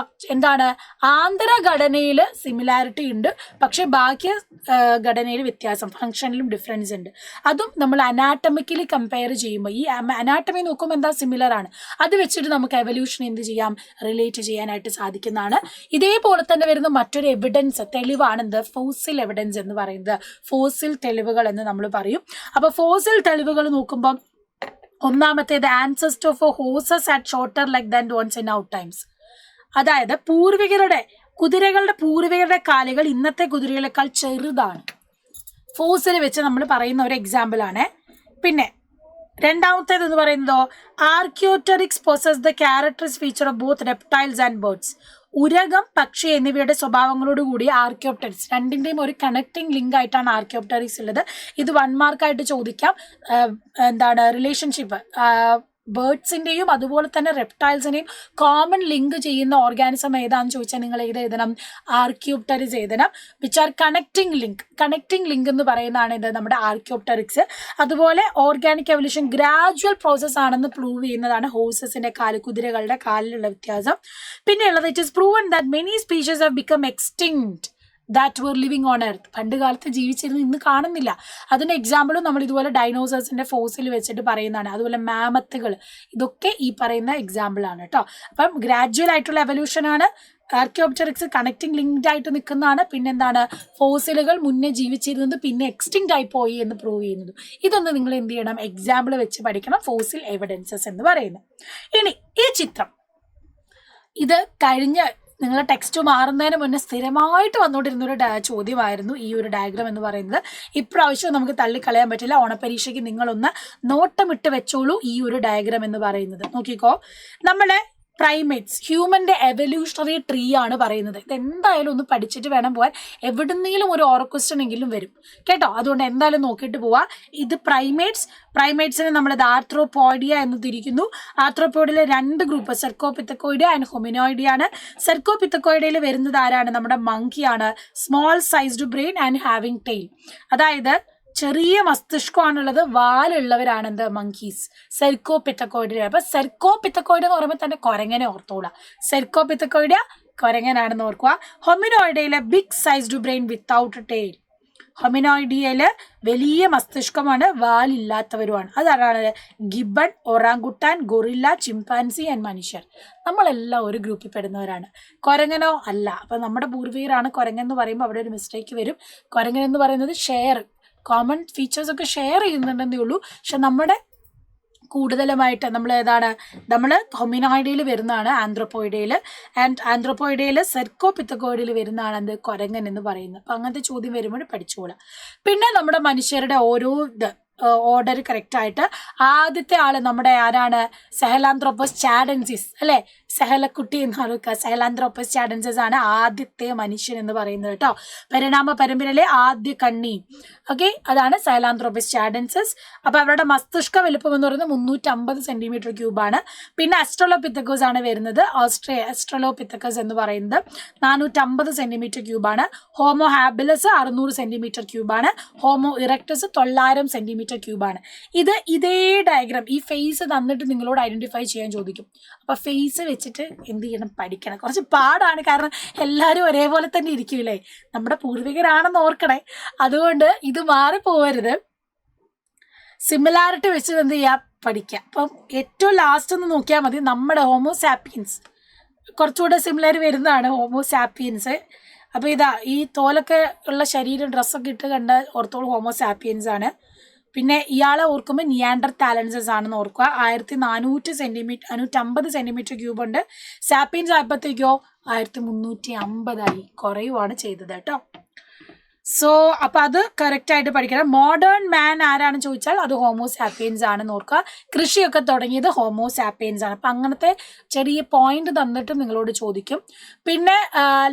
S1: എന്താണ് ആന്തരഘടനയിൽ സിമിലാരിറ്റി ഉണ്ട്, പക്ഷെ ബാക്കി ഘടനയിൽ വ്യത്യാസം, ഫങ്ഷനിലും ഡിഫറൻസ് ഉണ്ട്. അതും നമ്മൾ അനാട്ടമിക്കലി കമ്പയർ ചെയ്യുമ്പോൾ ഈ അനാട്ടമി നോക്കുമ്പോൾ എന്താ സിമിലർ ആണ്, അത് വെച്ചിട്ട് നമുക്ക് എവല്യൂഷൻ എന്ത് ചെയ്യാം, റിലേറ്റ് ചെയ്യാനായിട്ട് സാധിക്കുന്നതാണ്. ഇതേപോലെ തന്നെ വരുന്ന മറ്റൊരു എവിഡൻസ് തെളിവാണ് എന്ത്, ഫോസിൽ എവിഡൻസ് എന്ന് പറയുന്നത്, ഫോസിൽ തെളിവുകൾ എന്ന് നമ്മൾ പറയും. അപ്പോൾ ഫോസിൽ തെളിവുകൾ നോക്കുമ്പോൾ ഒന്നാമത്തേത് ancestor of horses at shorter leg than ones in out times, അതായത് കുതിരകളുടെ പൂർവികരുടെ കാലുകൾ ഇന്നത്തെ കുതിരകളെക്കാൾ ചെറുതാണ്. ഫോസിൽ വെച്ച് നമ്മൾ പറയുന്ന ഒരു എക്സാമ്പിൾ ആണ്. പിന്നെ രണ്ടാമത്തേത് എന്ന് പറയുന്നതോ archaeopteryx possess the characteristic feature of both reptiles and birds, ഉരകം, പക്ഷി എന്നിവയുടെ സ്വഭാവങ്ങളോട് കൂടി ആർക്കിയോപ്റ്റെറിക്സ്, രണ്ടിൻ്റെയും ഒരു കണക്റ്റിംഗ് ലിങ്ക് ആയിട്ടാണ് ആർക്കിയോപ്റ്റെറിക്സ് ഉള്ളത്. ഇത് 1 മാർക്കായിട്ട് ചോദിക്കാം. എന്താണ് റിലേഷൻഷിപ്പ്, ബേർഡ്സിൻ്റെയും അതുപോലെ തന്നെ റെപ്റ്റൈൽസിൻ്റെയും കോമൺ ലിങ്ക് ചെയ്യുന്ന ഓർഗാനിസം ഏതാണെന്ന് ചോദിച്ചാൽ നിങ്ങൾ ഏത് എഴുതണം, ആർക്കിയോപ്റ്റെറിക്സ് എഴുതണം. വിച്ച് ആർ കണക്റ്റിംഗ് ലിങ്ക് എന്ന് പറയുന്നതാണ് ഇത് നമ്മുടെ ആർക്കിയോപ്റ്റെറിക്സ്. അതുപോലെ ഓർഗാനിക് എവല്യൂഷൻ ഗ്രാജുവൽ പ്രോസസ് ആണെന്ന് പ്രൂവ് ചെയ്യുന്നതാണ് ഹോഴ്സസിന്റെ കാല്, കുതിരകളുടെ കാലിലുള്ള വ്യത്യാസം. പിന്നെയുള്ളത് it is proven that many species have become extinct that were living on earth, പണ്ട് കാലത്ത് ജീവിച്ചിരുന്ന് ഇന്ന് കാണുന്നില്ല. അതിൻ്റെ എക്സാമ്പിളും നമ്മൾ ഇതുപോലെ ഡൈനോസേഴ്സിൻ്റെ ഫോസിൽ വെച്ചിട്ട് പറയുന്നതാണ്. അതുപോലെ മാമത്തുകൾ, ഇതൊക്കെ ഈ പറയുന്ന എക്സാമ്പിളാണ് കേട്ടോ. അപ്പം ഗ്രാജുവൽ ആയിട്ടുള്ള എവല്യൂഷനാണ്, ആർക്കിയോപ്റ്റെറിക്സ് കണക്റ്റിംഗ് ലിങ്ക്ഡ് ആയിട്ട് നിൽക്കുന്നതാണ്. പിന്നെന്താണ് ഫോസിലുകൾ മുന്നേ ജീവിച്ചിരുന്നത് പിന്നെ എക്സ്റ്റിങ്ക്റ്റ് ആയി പോയി എന്ന് പ്രൂവ് ചെയ്യുന്നത്. ഇതൊന്ന് നിങ്ങൾ എന്ത് ചെയ്യണം, എക്സാമ്പിൾ വെച്ച് പഠിക്കണം, ഫോസിൽ എവിഡൻസസ് എന്ന് പറയുന്നത്. ഇനി ഈ ചിത്രം, ഇത് കഴിഞ്ഞ നിങ്ങളുടെ ടെക്സ്റ്റ് മാറുന്നതിന് മുന്നേ സ്ഥിരമായിട്ട് വന്നുകൊണ്ടിരുന്നൊരു ചോദ്യമായിരുന്നു ഈ ഒരു ഡയഗ്രാം എന്ന് പറയുന്നത്. ഇപ്രാവശ്യം നമുക്ക് തള്ളിക്കളയാൻ പറ്റില്ല. ഓണപ്പരീക്ഷയ്ക്ക് നിങ്ങളൊന്ന് നോട്ടമിട്ട് വെച്ചോളൂ ഈ ഒരു ഡയഗ്രാം എന്ന് പറയുന്നത്. നോക്കിക്കോ, നമ്മളെ പ്രൈമേറ്റ്സ്, ഹ്യൂമന്റെ എവല്യൂഷണറി ട്രീ ആണ് പറയുന്നത്. ഇത് എന്തായാലും ഒന്ന് പഠിച്ചിട്ട് വേണം പോകാൻ, എവിടുന്നെങ്കിലും ഒരു ഓറ ക്വസ്റ്റ്യൻ എങ്കിലും വരും കേട്ടോ. അതുകൊണ്ട് എന്തായാലും നോക്കിയിട്ട് പോവാ. ഇത് പ്രൈമേറ്റ്സിനെ നമ്മളത് ആർത്രോപോയിഡിയ എന്ന് തിരിക്കുന്നു. ആർത്രോപോയിഡിലെ 2 ഗ്രൂപ്പ്, സെർക്കോപിത്തക്കോയിഡിയ ആൻഡ് ഹൊമിനോയിഡിയ ആണ്. സെർക്കോപിത്തക്കോയിഡയിൽ വരുന്നത് ആരാണ്, നമ്മുടെ മങ്കിയാണ്. Small sized brain and having tail, അതായത് ചെറിയ മസ്തിഷ്കമാണുള്ളത്, വാലുള്ളവരാണ് എന്ത്, മങ്കീസ്. സെർക്കോപിത്തക്കോയിഡിയ. അപ്പൊ സെർക്കോപിത്തക്കോയിഡ എന്ന് പറയുമ്പോൾ തന്നെ കുരങ്ങനെ ഓർത്തോളാം. സെർക്കോപിത്തക്കോയിഡിയ കുരങ്ങനാണെന്ന് ഓർക്കുക. ഹൊമിനോയിഡയിലെ big sized brain without tail, ഹൊമിനോയിഡിയയില് വലിയ മസ്തിഷ്കമാണ്, വാലില്ലാത്തവരുമാണ്. അതാണ് gibbon, orangutan, gorilla, chimpanzee and മനുഷ്യർ. നമ്മളെല്ലാം ഒരു ഗ്രൂപ്പിൽ പെടുന്നവരാണ്. കുരങ്ങനോ അല്ല. അപ്പൊ നമ്മുടെ പൂർവികരാണ് കുരങ്ങൻ എന്ന് പറയുമ്പോൾ അവിടെ ഒരു മിസ്റ്റേക്ക് വരും. കുരങ്ങൻ എന്ന് പറയുന്നത് കോമൺ ഫീച്ചേഴ്സ് ഒക്കെ ഷെയർ ചെയ്യുന്നുണ്ടെന്നേ ഉള്ളൂ. പക്ഷെ നമ്മുടെ കൂടുതലുമായിട്ട് നമ്മൾ ഹൊമിനോയിഡയിൽ വരുന്നതാണ് ആന്ത്രോപോയിഡയിൽ, ആൻഡ് ആന്ത്രോപോയിഡയിൽ സെർക്കോപിത്തക്കോയിഡിൽ വരുന്നതാണ് എന്ത്, കുരങ്ങൻ എന്ന് പറയുന്നത്. അപ്പം അങ്ങനത്തെ ചോദ്യം വരുമ്പോൾ പഠിച്ചോളാം. പിന്നെ നമ്മുടെ മനുഷ്യരുടെ ഓരോ ഓർഡർ കറക്റ്റ് ആയിട്ട് ആദ്യത്തെ ആള് നമ്മുടെ ആരാണ്, സെഹലാന്ത്രോപ്പസ് ചാഡൻസിസ് അല്ലെ, സെഹലക്കുട്ടി എന്ന് പറയുക. സെഹലാന്ത്രോപ്പസ് ചാഡൻസിസ് ആണ് ആദ്യത്തെ മനുഷ്യൻ എന്ന് പറയുന്നത് കേട്ടോ. പരിണാമ പരമ്പരയിലെ ആദ്യ കണ്ണി, ഓക്കെ, അതാണ് സെഹലാന്ത്രോപ്പസ് ചാഡൻസിസ്. അപ്പൊ അവരുടെ മസ്തിഷ്ക വലുപ്പം എന്ന് പറയുന്നത് 350 സെന്റിമീറ്റർ ക്യൂബാണ്. പിന്നെ അസ്ട്രലോപിത്തക്കസ് ആണ് വരുന്നത്. അസ്ട്രലോപിത്തക്കസ് എന്ന് പറയുന്നത് 450 സെന്റിമീറ്റർ ക്യൂബാണ്. ഹോമോ ഹാബിലസ് 600 സെന്റിമീറ്റർ ക്യൂബാണ്. ഹോമോ ഇറക്ടസ് 900 സെന്റിമീറ്റർ ക്യൂബാണ്. ഇതേ ഡയഗ്രാം ഈ ഫേസ് തന്നിട്ട് നിങ്ങളോട് ഐഡന്റിഫൈ ചെയ്യാൻ ചോദിക്കും. അപ്പൊ ഫേസ് വെച്ചിട്ട് എന്ത് ചെയ്യണം, പഠിക്കണം. കുറച്ച് പാടാണ്, കാരണം എല്ലാവരും ഒരേപോലെ തന്നെ ഇരിക്കൂലേ, നമ്മുടെ പൂർവികരാണെന്ന് ഓർക്കണേ. അതുകൊണ്ട് ഇത് മാറിപ്പോവരുത്. സിമിലാരിറ്റി വെച്ച് എന്ത് ചെയ്യാം, പഠിക്കാം. അപ്പം ഏറ്റവും ലാസ്റ്റ് ഒന്ന് നോക്കിയാൽ മതി, നമ്മുടെ ഹോമോസാപ്പിയൻസ് കുറച്ചുകൂടെ സിമിലർ വരുന്നതാണ് ഹോമോസാപ്പിയൻസ്. അപ്പോൾ ഇതാ ഈ തോലൊക്കെ ഉള്ള ശരീരം, ഡ്രസ്സൊക്കെ ഇട്ട് കണ്ട ഓർത്തോളൂ ഹോമോസാപ്പിയൻസ് ആണ്. പിന്നെ ഇയാളെ ഓർക്കുമ്പോൾ നിയാൻഡർതാലൻസസ് ആണെന്ന് ഓർക്കുക. 550 സെന്റിമീറ്റർ ക്യൂബ് ഉണ്ട്. സാപ്പിയൻസ് ആയപ്പോഴത്തേക്കോ 1350 കുറയുവാണ് ചെയ്തത് കേട്ടോ. സോ അപ്പം അത് കറക്റ്റായിട്ട് പഠിക്കണം. മോഡേൺ മാൻ ആരാണെന്ന് ചോദിച്ചാൽ അത് ഹോമോസാപ്പിയൻസ് ആണെന്ന് ഓർക്കുക. കൃഷിയൊക്കെ തുടങ്ങിയത് ഹോമോസാപ്പിയൻസ് ആണ്. അപ്പം അങ്ങനത്തെ ചെറിയ പോയിന്റ് തന്നിട്ട് നിങ്ങളോട് ചോദിക്കും. പിന്നെ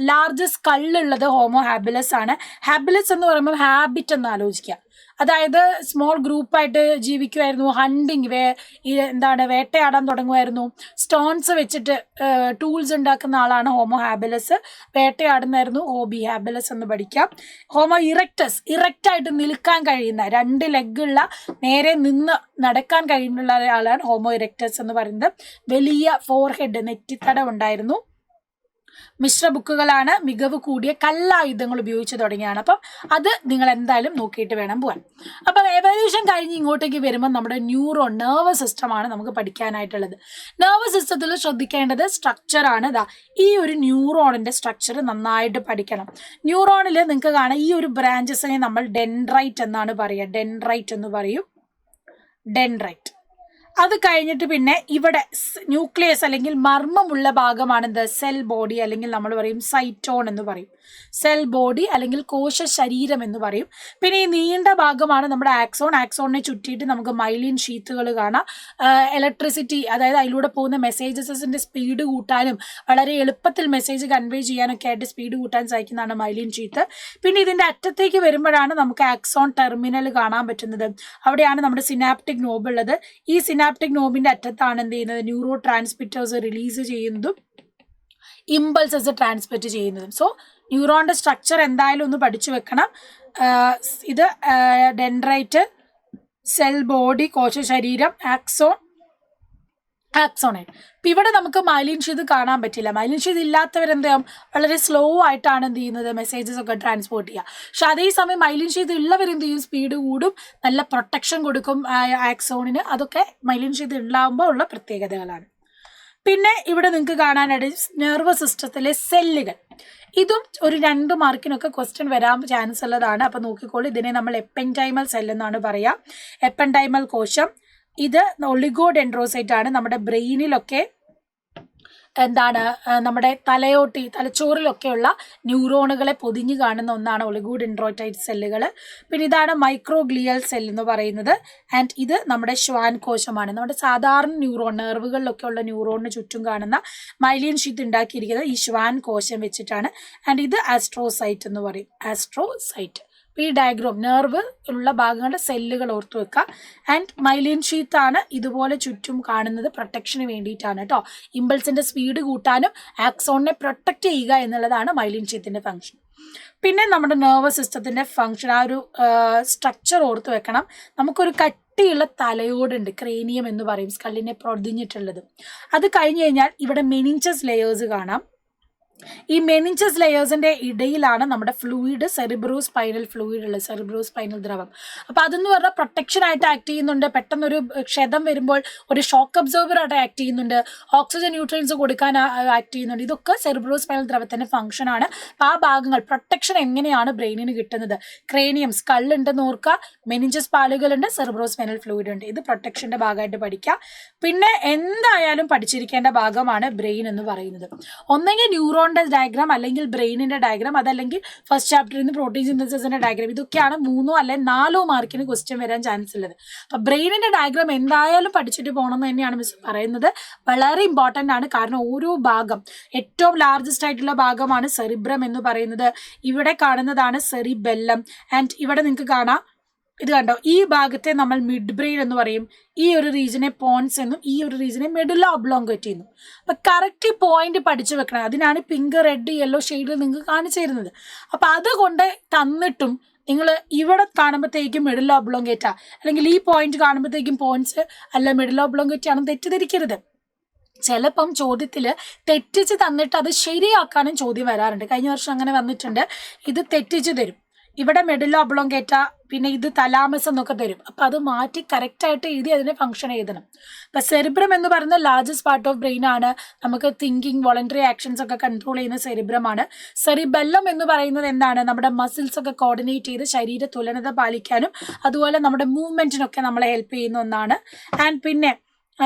S1: ലാർജസ്റ്റ് സ്കള്ളുള്ളത് ഹോമോ ഹാബിലസ് ആണ്. ഹാബിലസ് എന്ന് പറയുമ്പോൾ ഹാബിറ്റ് എന്ന് ആലോചിക്കുക. അതായത് സ്മോൾ ഗ്രൂപ്പായിട്ട് ജീവിക്കുമായിരുന്നു. ഹണ്ടിങ് വേട്ടയാടാൻ തുടങ്ങുമായിരുന്നു. സ്റ്റോൺസ് വെച്ചിട്ട് ടൂൾസ് ഉണ്ടാക്കുന്ന ആളാണ് ഹോമോ ഹാബിലസ്. വേട്ടയാടുന്നായിരുന്നു ഹോബി ഹാബിലസ് എന്ന് പഠിക്കാം. ഹോമോ ഇറക്ടസ്, ഇറക്റ്റായിട്ട് നിൽക്കാൻ കഴിയുന്ന 2 ലെഗുള്ള നേരെ നിന്ന് നടക്കാൻ കഴിയുന്ന ആളാണ് ഹോമോ ഇറക്ടസ് എന്ന് പറയുന്നത്. വലിയ ഫോർഹെഡ്, നെറ്റിത്തട ഉണ്ടായിരുന്നു. മിശ്ര ബുക്കുകളാണ് മികവ് കൂടിയ കല്ലായുധങ്ങൾ ഉപയോഗിച്ച് തുടങ്ങിയാണ്. അപ്പം അത് നിങ്ങൾ എന്തായാലും നോക്കിയിട്ട് വേണം പോകാൻ. അപ്പം എവല്യൂഷൻ കഴിഞ്ഞ് ഇങ്ങോട്ടേക്ക് വരുമ്പോൾ നമ്മുടെ ന്യൂറോൺ, നെർവസ് സിസ്റ്റമാണ് നമുക്ക് പഠിക്കാനായിട്ടുള്ളത്. നെർവസ് സിസ്റ്റത്തിൽ ശ്രദ്ധിക്കേണ്ടത് സ്ട്രക്ചറാണ്. ഈ ഒരു ന്യൂറോണിൻ്റെ സ്ട്രക്ചർ നന്നായിട്ട് പഠിക്കണം. ന്യൂറോണിൽ നിങ്ങൾക്ക് കാണാം ഈ ഒരു ബ്രാഞ്ചസിനെ നമ്മൾ ഡെൻഡ്രൈറ്റ് എന്നാണ് പറയുക. ഡെൻഡ്രൈറ്റ് എന്ന് പറയും. ഡെൻഡ്രൈറ്റ്. അത് കഴിഞ്ഞിട്ട് പിന്നെ ഇവിടെ ന്യൂക്ലിയസ് അല്ലെങ്കിൽ മർമ്മമുള്ള ഭാഗമാണെന്ത്? സെൽ ബോഡി, അല്ലെങ്കിൽ നമ്മൾ പറയും സൈറ്റോൺ എന്ന് പറയും. സെൽ ബോഡി അല്ലെങ്കിൽ കോശ ശരീരം എന്ന് പറയും. പിന്നെ ഈ നീണ്ട ഭാഗമാണ് നമ്മുടെ ആക്സോൺ. ആക്സോണിനെ ചുറ്റിയിട്ട് നമുക്ക് മൈലിൻ ഷീത്തുകൾ കാണാം. ഇലക്ട്രിസിറ്റി, അതായത് അതിലൂടെ പോകുന്ന മെസ്സേജസിൻ്റെ സ്പീഡ് കൂട്ടാനും വളരെ എളുപ്പത്തിൽ മെസ്സേജ് കൺവേ ചെയ്യാനൊക്കെ ആയിട്ട് സ്പീഡ് കൂട്ടാൻ സഹായിക്കുന്നതാണ് മൈലിൻ ഷീത്ത്. പിന്നെ ഇതിൻ്റെ അറ്റത്തേക്ക് വരുമ്പോഴാണ് നമുക്ക് ആക്സോൺ ടെർമിനൽ കാണാൻ പറ്റുന്നത്. അവിടെയാണ് നമ്മുടെ സിനാപ്റ്റിക് നോബ് ഉള്ളത്. ഈ സിനാപ്റ്റിക് നോബിൻ്റെ അറ്റത്താണ് എന്ത് ചെയ്യുന്നത്? ന്യൂറോ ട്രാൻസ്മിറ്റേഴ്സ് റിലീസ് ചെയ്യുന്നതും ഇമ്പൾസസ് ട്രാൻസ്മിറ്റ് ചെയ്യുന്നതും. സോ ന്യൂറോണിൻ്റെ സ്ട്രക്ചർ എന്തായാലും ഒന്ന് പഠിച്ചു വെക്കണം. ഇത് ഡെൻഡ്രൈറ്റ്, സെൽ ബോഡി, കോശ ശരീരം, ആക്സോണൈറ്റ്. ഇപ്പം ഇവിടെ നമുക്ക് മൈലിൻ ഷീത്ത് കാണാൻ പറ്റില്ല. മൈലിൻ ഷീത്ത് ഇല്ലാത്തവരെന്താ വളരെ സ്ലോ ആയിട്ടാണ് എന്ത് ചെയ്യുന്നത്? മെസ്സേജസ് ഒക്കെ ട്രാൻസ്പോർട്ട് ചെയ്യുക. പക്ഷെ അതേസമയം മൈലിൻ ഷീത്ത് ഉള്ളവരെന്ത് ചെയ്യും? സ്പീഡ് കൂടും, നല്ല പ്രൊട്ടക്ഷൻ കൊടുക്കും ആക്സോണിന്. അതൊക്കെ മൈലിൻ ഷീത്ത് ഉണ്ടാകുമ്പോൾ ഉള്ള പ്രത്യേകതകളാണ്. പിന്നെ ഇവിടെ നിങ്ങൾക്ക് കാണാനായിട്ട് നെർവസ് സിസ്റ്റത്തിലെ സെല്ലുകൾ. ഇതും ഒരു 2 മാർക്കിനൊക്കെ ക്വസ്റ്റ്യൻ വരാൻ ചാൻസ് ഉള്ളതാണ്. അപ്പം നോക്കിക്കോളൂ. ഇതിനെ നമ്മൾ എപ്പൻഡൈമൽ സെൽ എന്നാണ് പറയുക. എപ്പൻഡൈമൽ കോശം. ഇത് ഒളിഗോഡെൻഡ്രോസൈറ്റ് ആണ്. നമ്മുടെ ബ്രെയിനിലൊക്കെ നമ്മുടെ തലച്ചോറിലൊക്കെയുള്ള ന്യൂറോണുകളെ പൊതിഞ്ഞു കാണുന്ന ഒന്നാണ് ഒളിഗോഡെൻഡ്രോസൈറ്റ് സെല്ലുകൾ. പിന്നെ ഇതാണ് മൈക്രോഗ്ലിയൽ സെൽ എന്ന് പറയുന്നത്. ആൻഡ് ഇത് നമ്മുടെ ശ്വാൻ കോശമാണ്. നമ്മുടെ സാധാരണ നെർവുകളിലൊക്കെ ഉള്ള ന്യൂറോണിന് ചുറ്റും കാണുന്ന മൈലിൻ ഷീത്ത് ഉണ്ടാക്കിയിരിക്കുന്നത് ഈ ശ്വാൻ കോശം വെച്ചിട്ടാണ്. ആൻഡ് ഇത് ആസ്ട്രോസൈറ്റ് എന്ന് പറയും. ആസ്ട്രോസൈറ്റ്. ഈ ഡയഗ്രാം നെർവ് ഉള്ള ഭാഗങ്ങളുടെ സെല്ലുകൾ ഓർത്തു വെക്കുക. ആൻഡ് മൈലിൻ ഷീത്താണ് ഇതുപോലെ ചുറ്റും കാണുന്നത് പ്രൊട്ടക്ഷന് വേണ്ടിയിട്ടാണ് കേട്ടോ. ഇമ്പൾസിൻ്റെ സ്പീഡ് കൂട്ടാനും ആക്സോണിനെ പ്രൊട്ടക്റ്റ് ചെയ്യുക എന്നുള്ളതാണ് മൈലിൻ ഷീത്തിൻ്റെ ഫംഗ്ഷൻ. പിന്നെ നമ്മുടെ നെർവസ് സിസ്റ്റത്തിൻ്റെ ഫംഗ്ഷൻ, ആ ഒരു സ്ട്രക്ചർ ഓർത്ത് വെക്കണം. നമുക്കൊരു കട്ടിയുള്ള തലയോടുണ്ട്, ക്രേനിയം എന്ന് പറയും, സ്കള്ളിനെ പൊതിഞ്ഞിട്ടുള്ളത്. അത് കഴിഞ്ഞ് കഴിഞ്ഞാൽ ഇവിടെ മെനിഞ്ചസ് ലെയേഴ്സ് കാണാം. ഈ മെനിഞ്ചസ് ലെയേഴ്സിൻ്റെ ഇടയിലാണ് നമ്മുടെ ഫ്ലൂയിഡ്, സെറിബ്രോ സ്പൈനൽ ഫ്ലൂയിഡ് ഉള്ളത്, സെറിബ്രോ സ്പൈനൽ ദ്രവം. അപ്പോൾ അതെന്ന് പറഞ്ഞാൽ പ്രൊട്ടക്ഷനായിട്ട് ആക്ട് ചെയ്യുന്നുണ്ട്. പെട്ടെന്നൊരു ക്ഷതം വരുമ്പോൾ ഒരു ഷോക്ക് അബ്സോർബറായിട്ട് ആക്ട് ചെയ്യുന്നുണ്ട്. ഓക്സിജൻ ന്യൂട്രിയൻസ് കൊടുക്കാൻ ആക്ട് ചെയ്യുന്നുണ്ട്. ഇതൊക്കെ സെറിബ്രോ സ്പൈനൽ ദ്രവത്തിൻ്റെ ഫംഗ്ഷനാണ്. അപ്പോൾ ആ ഭാഗങ്ങൾ പ്രൊട്ടക്ഷൻ എങ്ങനെയാണ് ബ്രെയിനിന് കിട്ടുന്നത്? ക്രേനിയം, സ്കള്ളുണ്ടെന്ന് ഓർക്കുക, മെനിഞ്ചസ് പാലുകളുണ്ട്, സെറിബ്രോ സ്പൈനൽ ഫ്ലൂയിഡ് ഉണ്ട്. ഇത് പ്രൊട്ടക്ഷൻ്റെ ഭാഗമായിട്ട് പഠിക്കുക. പിന്നെ എന്തായാലും പഠിച്ചിരിക്കേണ്ട ഭാഗമാണ് ബ്രെയിൻ എന്ന് പറയുന്നത്. ഒന്നെങ്കിൽ ന്യൂറോൺ ഡയഗ്രാം, അല്ലെങ്കിൽ ബ്രെയിനിന്റെ ഡയഗ്രാം, അതല്ലെങ്കിൽ ഫസ്റ്റ് ചാപ്റ്ററിൽ നിന്ന് പ്രോട്ടീൻ സിന്തസിന്റെ ഡയഗ്രാം. ഇതൊക്കെയാണ് 3 അല്ലെങ്കിൽ 4 മാർക്കിന് ക്വസ്റ്റ്യൻ വരാൻ ചാൻസ് ഉള്ളത്. അപ്പൊ ബ്രെയിനിന്റെ ഡയഗ്രാം എന്തായാലും പഠിച്ചിട്ട് പോകണം എന്ന് തന്നെയാണ് മിസ് പറയുന്നത്. വളരെ ഇമ്പോർട്ടൻ്റ് ആണ്. കാരണം ഓരോ ഭാഗം, ഏറ്റവും ലാർജസ്റ്റ് ആയിട്ടുള്ള ഭാഗമാണ് സെറിബ്രം എന്ന് പറയുന്നത്. ഇവിടെ കാണുന്നതാണ് സെറിബെല്ലം. ആൻഡ് ഇവിടെ നിങ്ങൾക്ക് കാണാം, ഇത് കണ്ടോ, ഈ ഭാഗത്തെ നമ്മൾ മിഡ് ബ്രെയിൻ എന്ന് പറയും. ഈ ഒരു റീജിയനെ പോൺസ് എന്നും ഈ ഒരു റീജിയനെ മെഡുല ഒബ്ലോങ്കേറ്റ് എന്നും. അപ്പം കറക്റ്റ് പോയിന്റ് പഠിച്ചു വെക്കണം. അതിനാണ് പിങ്ക്, റെഡ്, യെല്ലോ ഷെയ്ഡിൽ നിങ്ങൾക്ക് കാണിച്ചു തരുന്നത്. അപ്പം അതുകൊണ്ട് തന്നിട്ടും നിങ്ങൾ ഇവിടെ കാണുമ്പോഴത്തേക്കും മെഡുല ഒബ്ലോങ്കേറ്റാ, അല്ലെങ്കിൽ ഈ പോയിന്റ് കാണുമ്പോഴത്തേക്കും പോയിന്റ്സ് അല്ല മെഡുല ഒബ്ലോങ്കേറ്റ് ആണെന്ന് തെറ്റിദ്ധരിക്കരുത്. ചിലപ്പം ചോദ്യത്തിൽ തെറ്റിച്ച് തന്നിട്ട് അത് ശരിയാക്കാനും ചോദ്യം വരാറുണ്ട്. കഴിഞ്ഞ വർഷം അങ്ങനെ വന്നിട്ടുണ്ട്. ഇത് തെറ്റിച്ച് തരും. ഇവിടെ മെഡുല ഒബ്ലോങ്കേറ്റ, പിന്നെ ഇത് തലാമസ് എന്നൊക്കെ തരും. അപ്പം അത് മാറ്റി കറക്റ്റായിട്ട് എഴുതി അതിനെ ഫംഗ്ഷൻ എഴുതണം. അപ്പം സെറിബ്രം എന്ന് പറയുന്നത് ലാർജസ്റ്റ് പാർട്ട് ഓഫ് ബ്രെയിൻ ആണ്. നമുക്ക് തിങ്കിങ്, വോളണ്ടറി ആക്ഷൻസ് ഒക്കെ കൺട്രോൾ ചെയ്യുന്ന സെറിബ്രമാണ്. സെറിബെല്ലം എന്ന് പറയുന്നത് എന്താണ്? നമ്മുടെ മസിൽസ് ഒക്കെ കോർഡിനേറ്റ് ചെയ്ത് ശരീര തുലനത പാലിക്കാനും അതുപോലെ നമ്മുടെ മൂവ്മെൻറ്റിനൊക്കെ നമ്മളെ ഹെൽപ്പ് ചെയ്യുന്ന ഒന്നാണ്. ആൻഡ് പിന്നെ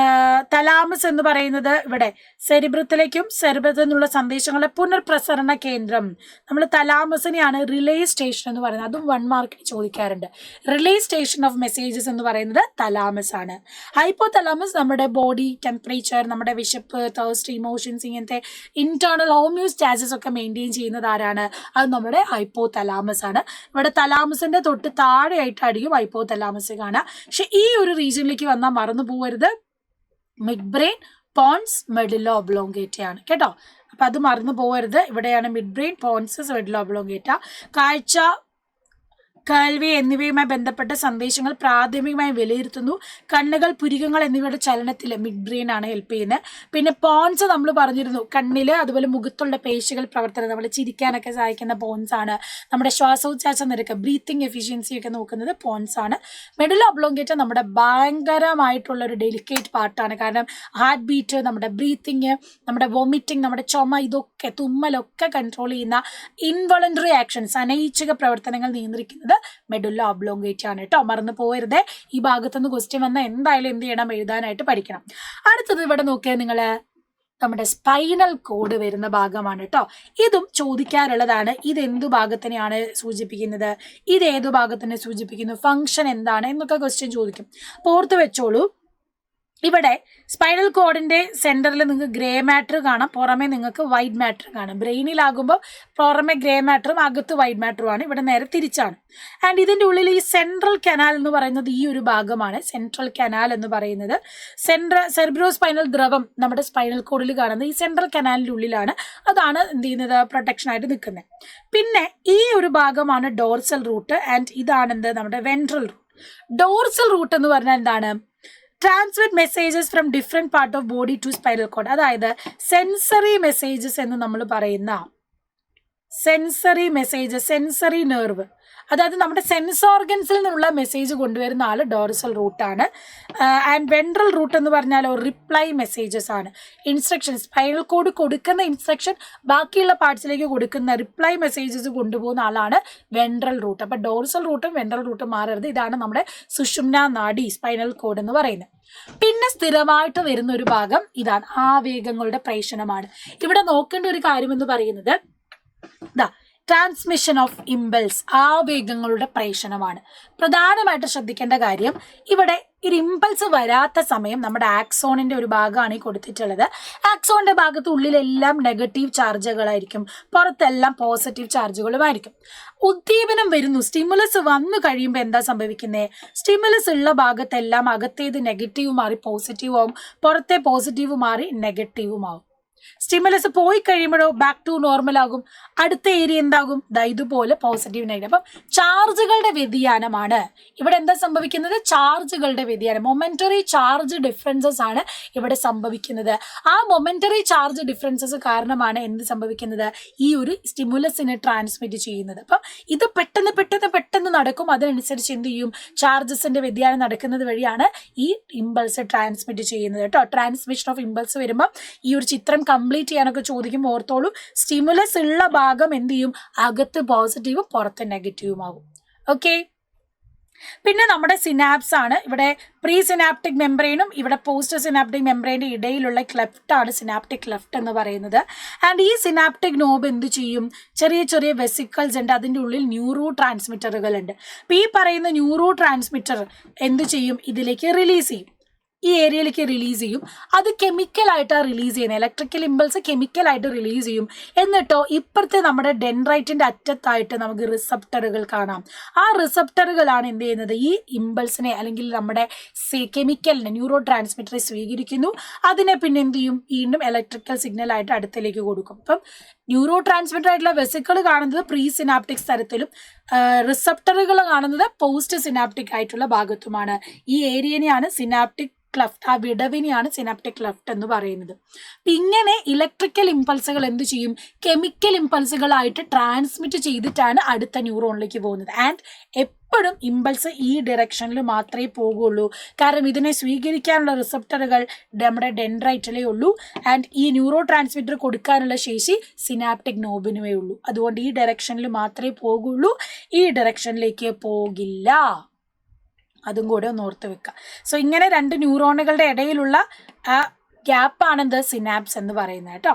S1: തലാമസ് എന്ന് പറയുന്നത് ഇവിടെ സെറിബ്രത്തിലേക്കും സെറിബ്രത്തിൽ നിന്നുള്ള സന്ദേശങ്ങളുടെ പുനർപ്രസരണ കേന്ദ്രം. നമ്മൾ തലാമസിനെയാണ് റിലേ സ്റ്റേഷൻ എന്ന് പറയുന്നത്. അതും 1 മാർക്കിന് ചോദിക്കാറുണ്ട്. റിലേ സ്റ്റേഷൻ ഓഫ് മെസ്സേജസ് എന്ന് പറയുന്നത് തലാമസ് ആണ്. ഹൈപ്പോ തലാമസ് നമ്മുടെ ബോഡി ടെമ്പറേച്ചർ, നമ്മുടെ വിശപ്പ്, തേഴ്സ്റ്റ്, ഇമോഷൻസ്, ഇങ്ങനത്തെ ഇന്റേണൽ ഹോമിയോസ്റ്റാസിസ് ഒക്കെ മെയിൻറ്റെയിൻ ചെയ്യുന്നത് ആരാണ്? അത് നമ്മുടെ ഹൈപ്പോ തലാമസ് ആണ്. ഇവിടെ തലാമസിന്റെ തൊട്ട് താഴെയായിട്ടായിരിക്കും ഹൈപ്പോ തലാമസ് കാണുക. പക്ഷെ ഈ ഒരു റീജിയനിലേക്ക് വന്നാൽ മറന്നു പോകരുത്, midbrain, pons, medulla oblongata ആണ് കേട്ടോ. അപ്പൊ അത് മറന്നു പോകരുത്. ഇവിടെയാണ് midbrain, pons, medulla oblongata. കാഴ്ച, കേൾവി എന്നിവയുമായി ബന്ധപ്പെട്ട സന്ദേശങ്ങൾ പ്രാഥമികമായി വിലയിരുത്തുന്നു. കണ്ണുകൾ, പുരികങ്ങൾ എന്നിവയുടെ ചലനത്തിൽ മിഡ് ബ്രെയിൻ ആണ് ഹെൽപ്പ് ചെയ്യുന്നത്. പിന്നെ പോൺസ് നമ്മൾ പറഞ്ഞിരുന്നു, കണ്ണില് അതുപോലെ മുഖത്തുള്ള പേശികൾ പ്രവർത്തനം, നമ്മൾ ചിരിക്കാനൊക്കെ സഹായിക്കുന്ന പോൺസ് ആണ്. നമ്മുടെ ശ്വാസോച്ഛ്വാസ നിരക്ക്, ബ്രീത്തിങ് എഫിഷ്യൻസി ഒക്കെ നോക്കുന്നത് പോൺസ് ആണ്. മെഡുല ഒബ്ലോങ്കേറ്റ നമ്മുടെ ഭയങ്കരമായിട്ടുള്ള ഒരു ഡെലിക്കേറ്റ് പാർട്ടാണ്. കാരണം ഹാർട്ട് ബീറ്റ്, നമ്മുടെ ബ്രീത്തിങ്, നമ്മുടെ വോമിറ്റിംഗ്, നമ്മുടെ ചുമ, ഇതൊക്കെ തുമ്മലൊക്കെ കൺട്രോൾ ചെയ്യുന്ന ഇൻവോളണ്ടറി ആക്ഷൻസ്, അനൈച്ഛിക പ്രവർത്തനങ്ങൾ നിയന്ത്രിക്കുന്നത് മെഡുല ഒബ്ലോങ്കേറ്റ ആണ് കേട്ടോ. മറന്നു പോകരുത്. ഈ ഭാഗത്തുനിന്ന് ക്വസ്റ്റ്യൻ വന്നാൽ എന്തായാലും എന്ത് ചെയ്യണം? എഴുതാനായിട്ട് പഠിക്കണം. അടുത്തത് ഇവിടെ നോക്കിയാൽ നിങ്ങള് നമ്മുടെ സ്പൈനൽ കോഡ് വരുന്ന ഭാഗമാണ് കേട്ടോ. ഇതും ചോദിക്കാറുള്ളതാണ്. ഇതെന്തു ഭാഗത്തിനെയാണ് സൂചിപ്പിക്കുന്നത്? ഇത് ഏതു ഭാഗത്തിനെ സൂചിപ്പിക്കുന്നു? ഫംഗ്ഷൻ എന്താണ് എന്നൊക്കെ ക്വസ്റ്റ്യൻ ചോദിക്കും. ഓർത്ത് വെച്ചോളൂ. ഇവിടെ സ്പൈനൽ കോഡിന്റെ സെന്ററിൽ നിങ്ങൾക്ക് ഗ്രേ മാറ്റർ കാണാം, പുറമെ നിങ്ങൾക്ക് വൈറ്റ് മാറ്റർ കാണാം. ബ്രെയിനിലാകുമ്പോൾ പുറമെ ഗ്രേ മാറ്ററും അകത്ത് വൈറ്റ് മാറ്ററുമാണ്. ഇവിടെ നേരെ തിരിച്ചാണ്. ആൻഡ് ഇതിന്റെ ഉള്ളിൽ ഈ സെൻട്രൽ കനാൽ എന്ന് പറയുന്നത് ഈ ഒരു ഭാഗമാണ്. സെൻട്രൽ കനാൽ എന്ന് പറയുന്നത് സെറിബ്രോ സ്പൈനൽ ദ്രവം നമ്മുടെ സ്പൈനൽ കോഡിൽ കാണുന്നത് ഈ സെൻട്രൽ കനാലിന്റെ ഉള്ളിലാണ്. അതാണ് എന്ത് ചെയ്യുന്നത്? പ്രൊട്ടക്ഷൻ ആയിട്ട് നിൽക്കുന്നത്. പിന്നെ ഈ ഒരു ഭാഗമാണ് ഡോർസൽ റൂട്ട് ആൻഡ് ഇതാണെന്ത്? നമ്മുടെ വെൻട്രൽ റൂട്ട്. ഡോർസൽ റൂട്ട് എന്ന് പറഞ്ഞാൽ എന്താണ്? Transmit messages from different part of body to spinal cord. അതായത് സെൻസറി മെസ്സേജസ് എന്ന് നമ്മൾ പറയുന്ന സെൻസറി മെസ്സേജസ്, സെൻസറി നെർവ്, അതായത് നമ്മുടെ സെൻസ് ഓർഗൻസിൽ നിന്നുള്ള മെസ്സേജ് കൊണ്ടുവരുന്ന ആള് ഡോർസൽ റൂട്ടാണ്. ആൻഡ് വെൻട്രൽ റൂട്ട് എന്ന് പറഞ്ഞാൽ റിപ്ലൈ മെസ്സേജസ് ആണ്. ഇൻസ്ട്രക്ഷൻ, സ്പൈനൽ കോഡ് കൊടുക്കുന്ന ഇൻസ്ട്രക്ഷൻ ബാക്കിയുള്ള പാർട്സിലേക്ക് കൊടുക്കുന്ന റിപ്ലൈ മെസ്സേജസ് കൊണ്ടുപോകുന്ന ആളാണ് വെൻട്രൽ റൂട്ട്. അപ്പൊ ഡോർസൽ റൂട്ടും വെൻട്രൽ റൂട്ടും മാറരുത്. ഇതാണ് നമ്മുടെ സുഷുമ്ന നാഡി, സ്പൈനൽ കോഡ് എന്ന് പറയുന്നത്. പിന്നെ സ്ഥിരമായിട്ട് വരുന്ന ഒരു ഭാഗം ഇതാണ്, ആവേഗങ്ങളുടെ പ്രേഷണമാണ്. ഇവിടെ നോക്കേണ്ട ഒരു കാര്യം എന്ന് പറയുന്നത് ട്രാൻസ്മിഷൻ ഓഫ് ഇമ്പൾസ്, ആവേഗങ്ങളുടെ പ്രേഷണമാണ്. പ്രധാനമായിട്ട് ശ്രദ്ധിക്കേണ്ട കാര്യം, ഇവിടെ ഒരു ഇമ്പൾസ് വരാത്ത സമയം നമ്മുടെ ആക്സോണിന്റെ ഒരു ഭാഗമാണ് ഈ കൊടുത്തിട്ടുള്ളത്. ആക്സോണിന്റെ ഭാഗത്ത് ഉള്ളിലെല്ലാം നെഗറ്റീവ് ചാർജുകളായിരിക്കും, പുറത്തെല്ലാം പോസിറ്റീവ് ചാർജുകളുമായിരിക്കും. ഉദ്ദീപനം വരുന്നു, സ്റ്റിമുലസ് വന്നു കഴിയുമ്പോൾ എന്താ സംഭവിക്കുന്നത്? സ്റ്റിമുലസ് ഉള്ള ഭാഗത്തെല്ലാം അകത്തേത് നെഗറ്റീവ് മാറി പോസിറ്റീവ് ആവും, പുറത്തെ പോസിറ്റീവ് മാറി നെഗറ്റീവും ആവും. സ്റ്റിമുലസ് പോയി കഴിയുമ്പോഴോ ബാക്ക് ടു നോർമൽ ആകും. അടുത്ത ഏരിയ എന്താകും? ഇതുപോലെ പോസിറ്റീവ് നെഗറ്റീവ്. അപ്പം ചാർജുകളുടെ വ്യതിയാനമാണ് ഇവിടെ എന്താ സംഭവിക്കുന്നത്? ചാർജുകളുടെ വ്യതിയാനം, മൊമെന്ററി ചാർജ് ഡിഫറൻസസ് ആണ് ഇവിടെ സംഭവിക്കുന്നത്. ആ മൊമെന്ററി ചാർജ് ഡിഫറൻസസ് കാരണമാണ് എന്ത് സംഭവിക്കുന്നത്? ഈ ഒരു സ്റ്റിമുലസിനെ ട്രാൻസ്മിറ്റ് ചെയ്യുന്നത്. അപ്പം ഇത് പെട്ടെന്ന് നടക്കും. അതിനനുസരിച്ച് എന്ത് ചെയ്യും? ചാർജസിന്റെ വ്യതിയാനം നടക്കുന്നത് വഴിയാണ് ഈ ഇമ്പൾസ് ട്രാൻസ്മിറ്റ് ചെയ്യുന്നത് കേട്ടോ. ട്രാൻസ്മിഷൻ ഓഫ് ഇമ്പൾസ് വരുമ്പോൾ ഈ ഒരു ചിത്രം കംപ്ലീറ്റ് ചെയ്യാനൊക്കെ ചോദിക്കും. ഓർത്തോളൂ, സ്റ്റിമുലസ് ഉള്ള ഭാഗം എന്ത് ചെയ്യും? അകത്ത് പോസിറ്റീവും പുറത്ത് നെഗറ്റീവും ആകും. ഓക്കെ. പിന്നെ നമ്മുടെ സിനാപ്സ് ആണ്. ഇവിടെ പ്രീ സിനാപ്റ്റിക് മെംബ്രെയിനും ഇവിടെ പോസ്റ്റ് സിനാപ്റ്റിക് മെംബ്രെയിൻ്റെ ഇടയിലുള്ള ക്ലെഫ്റ്റ് ആണ് സിനാപ്റ്റിക് ക്ലെഫ്റ്റ് എന്ന് പറയുന്നത്. ആൻഡ് ഈ സിനാപ്റ്റിക് നോബ് എന്ത് ചെയ്യും? ചെറിയ വെസിക്കിൾസ് ഉണ്ട്, അതിൻ്റെ ഉള്ളിൽ ന്യൂറോ ട്രാൻസ്മിറ്ററുകൾ ഉണ്ട്. അപ്പോൾ ഈ പറയുന്ന ന്യൂറോ ട്രാൻസ്മിറ്റർ എന്ത് ചെയ്യും? ഇതിലേക്ക് റിലീസ് ചെയ്യും, ഈ ഏരിയയിലേക്ക് റിലീസ് ചെയ്യും. അത് കെമിക്കലായിട്ടാണ് റിലീസ് ചെയ്യുന്നത്. ഇലക്ട്രിക്കൽ ഇമ്പൾസ് കെമിക്കലായിട്ട് റിലീസ് ചെയ്യും. എന്നിട്ടോ ഇപ്പുറത്തെ നമ്മുടെ ഡെൻഡ്രൈറ്റിന്റെ അറ്റത്തായിട്ട് നമുക്ക് റിസപ്റ്ററുകൾ കാണാം. ആ റിസപ്റ്ററുകളാണ് എന്ത് ചെയ്യുന്നത്? ഈ ഇമ്പൾസിനെ അല്ലെങ്കിൽ നമ്മുടെ കെമിക്കലിനെ, ന്യൂറോ ട്രാൻസ്മിറ്ററെ സ്വീകരിക്കുന്നു. അതിനെ പിന്നെ എന്ത് ചെയ്യും? വീണ്ടും ഇലക്ട്രിക്കൽ സിഗ്നൽ ആയിട്ട് അടുത്തേക്ക് കൊടുക്കും. അപ്പം ന്യൂറോ ട്രാൻസ്മിറ്റർ ആയിട്ടുള്ള വെസിക്കിൾ കാണുന്നത് പ്രീ സിനാപ്റ്റിക് സ്ഥലത്തിലും റിസപ്റ്ററുകൾ കാണുന്നത് പോസ്റ്റ് സിനാപ്റ്റിക് ആയിട്ടുള്ള ഭാഗത്തുമാണ്. ഈ ഏരിയനെയാണ് സിനാപ്റ്റിക് ക്ലെഫ്റ്റ്, ആ വിടവിനെയാണ് സിനാപ്റ്റിക് ക്ലെഫ്റ്റ് എന്ന് പറയുന്നത്. ഇങ്ങനെ ഇലക്ട്രിക്കൽ ഇമ്പൾസുകൾ എന്ത് ചെയ്യും? കെമിക്കൽ ഇമ്പൾസുകളായിട്ട് ട്രാൻസ്മിറ്റ് ചെയ്തിട്ടാണ് അടുത്ത ന്യൂറോണിലേക്ക് പോകുന്നത്. ആൻഡ് എപ്പോഴും ഇമ്പൾസ് ഈ ഡയറക്ഷനിൽ മാത്രമേ പോകുള്ളൂ. കാരണം ഇതിനെ സ്വീകരിക്കാനുള്ള റിസപ്റ്ററുകൾ നമ്മുടെ ഡെൻഡ്രൈറ്റിലേ ഉള്ളൂ. ആൻഡ് ഈ ന്യൂറോ ട്രാൻസ്മിറ്റർ കൊടുക്കാനുള്ള ശേഷി സിനാപ്റ്റിക് നോബിനുമേ ഉള്ളൂ. അതുകൊണ്ട് ഈ ഡയറക്ഷനിൽ മാത്രമേ പോകുള്ളൂ, ഈ ഡയറക്ഷനിലേക്ക് പോകില്ല. അതും കൂടെ ഒന്ന് ഓർത്ത് വെക്കുക. സോ ഇങ്ങനെ 2 ന്യൂറോണുകളുടെ ഇടയിലുള്ള ആ ഗ്യാപ്പാണെന്ത് സിനാപ്സ് എന്ന് പറയുന്നത് കേട്ടോ.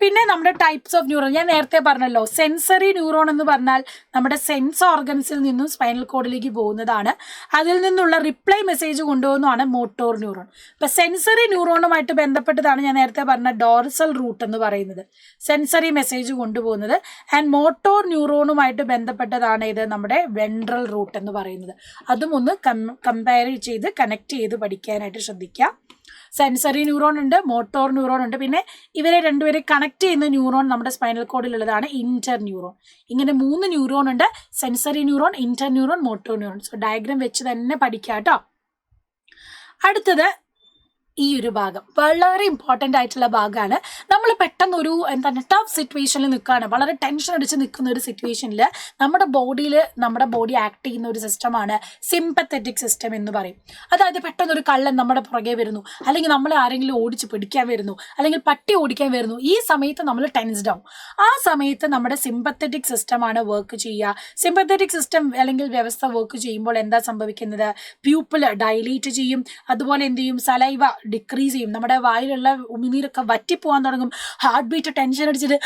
S1: പിന്നെ നമ്മുടെ ടൈപ്സ് ഓഫ് ന്യൂറോൺ ഞാൻ നേരത്തെ പറഞ്ഞല്ലോ. സെൻസറി ന്യൂറോൺ എന്ന് പറഞ്ഞാൽ നമ്മുടെ സെൻസ് ഓർഗൻസിൽ നിന്നും സ്പൈനൽ കോഡിലേക്ക് പോകുന്നതാണ്. അതിൽ നിന്നുള്ള റിപ്ലൈ മെസ്സേജ് കൊണ്ടുപോകുന്നതാണ് മോട്ടോർ ന്യൂറോൺ. ഇപ്പം സെൻസറി ന്യൂറോണുമായിട്ട് ബന്ധപ്പെട്ടതാണ് ഞാൻ നേരത്തെ പറഞ്ഞ ഡോർസൽ റൂട്ട് എന്ന് പറയുന്നത്, സെൻസറി മെസ്സേജ് കൊണ്ടുപോകുന്നത്. ആൻഡ് മോട്ടോർ ന്യൂറോണുമായിട്ട് ബന്ധപ്പെട്ടതാണ് ഇത് നമ്മുടെ വെൻട്രൽ റൂട്ട് എന്ന് പറയുന്നത്. അതും ഒന്ന് കമ്പയർ ചെയ്ത് കണക്ട് ചെയ്ത് പഠിക്കാനായിട്ട് ശ്രദ്ധിക്കുക. സെൻസറി ന്യൂറോൺ ഉണ്ട്, മോട്ടോർ ന്യൂറോൺ ഉണ്ട്, പിന്നെ ഇവരെ രണ്ടുപേരെ കണക്ട് ചെയ്യുന്ന ന്യൂറോൺ നമ്മുടെ സ്പൈനൽ കോഡിലുള്ളതാണ് ഇന്റർ ന്യൂറോൺ. ഇങ്ങനെ 3 ന്യൂറോൺ ഉണ്ട്, sensory neuron, Inter neuron, motor neuron. So diagram വെച്ച് തന്നെ പഠിക്കുക കേട്ടോ. അടുത്തത് ഈ ഒരു ഭാഗം വളരെ ഇമ്പോർട്ടൻ്റ് ആയിട്ടുള്ള ഭാഗമാണ്. നമ്മൾ പെട്ടെന്ന് ഒരു എന്താണ് ടഫ് സിറ്റുവേഷനിൽ നിൽക്കുകയാണ്, വളരെ ടെൻഷൻ അടിച്ച് നിൽക്കുന്ന ഒരു സിറ്റുവേഷനിൽ നമ്മുടെ ബോഡി ആക്ട് ചെയ്യുന്ന ഒരു സിസ്റ്റമാണ് സിമ്പത്തറ്റിക് സിസ്റ്റം എന്ന് പറയും. അതായത് പെട്ടെന്ന് ഒരു കള്ളൻ നമ്മുടെ പുറകെ വരുന്നു, അല്ലെങ്കിൽ നമ്മളെ ആരെങ്കിലും ഓടിച്ച് പിടിക്കാൻ വരുന്നു, അല്ലെങ്കിൽ പട്ടി ഓടിക്കാൻ വരുന്നു. ഈ സമയത്ത് നമ്മൾ ടെൻസ്ഡ് ആവും. ആ സമയത്ത് നമ്മുടെ സിമ്പത്തറ്റിക് സിസ്റ്റമാണ് വർക്ക് ചെയ്യുക. സിമ്പത്തറ്റിക് സിസ്റ്റം അല്ലെങ്കിൽ വ്യവസ്ഥ വർക്ക് ചെയ്യുമ്പോൾ എന്താ സംഭവിക്കുന്നത്? പ്യൂപ്പിൾ ഡൈലേറ്റ് ചെയ്യും, അതുപോലെ എന്ത് ചെയ്യും? സലൈവ ഡിക്രീസ് ചെയ്യും, നമ്മുടെ വായിലുള്ള ഉമിനീരൊക്കെ വറ്റിപ്പോകാൻ തുടങ്ങും, ഹാർട്ട് ബീറ്റ് ടെൻഷൻ അടിച്ചിട്ട്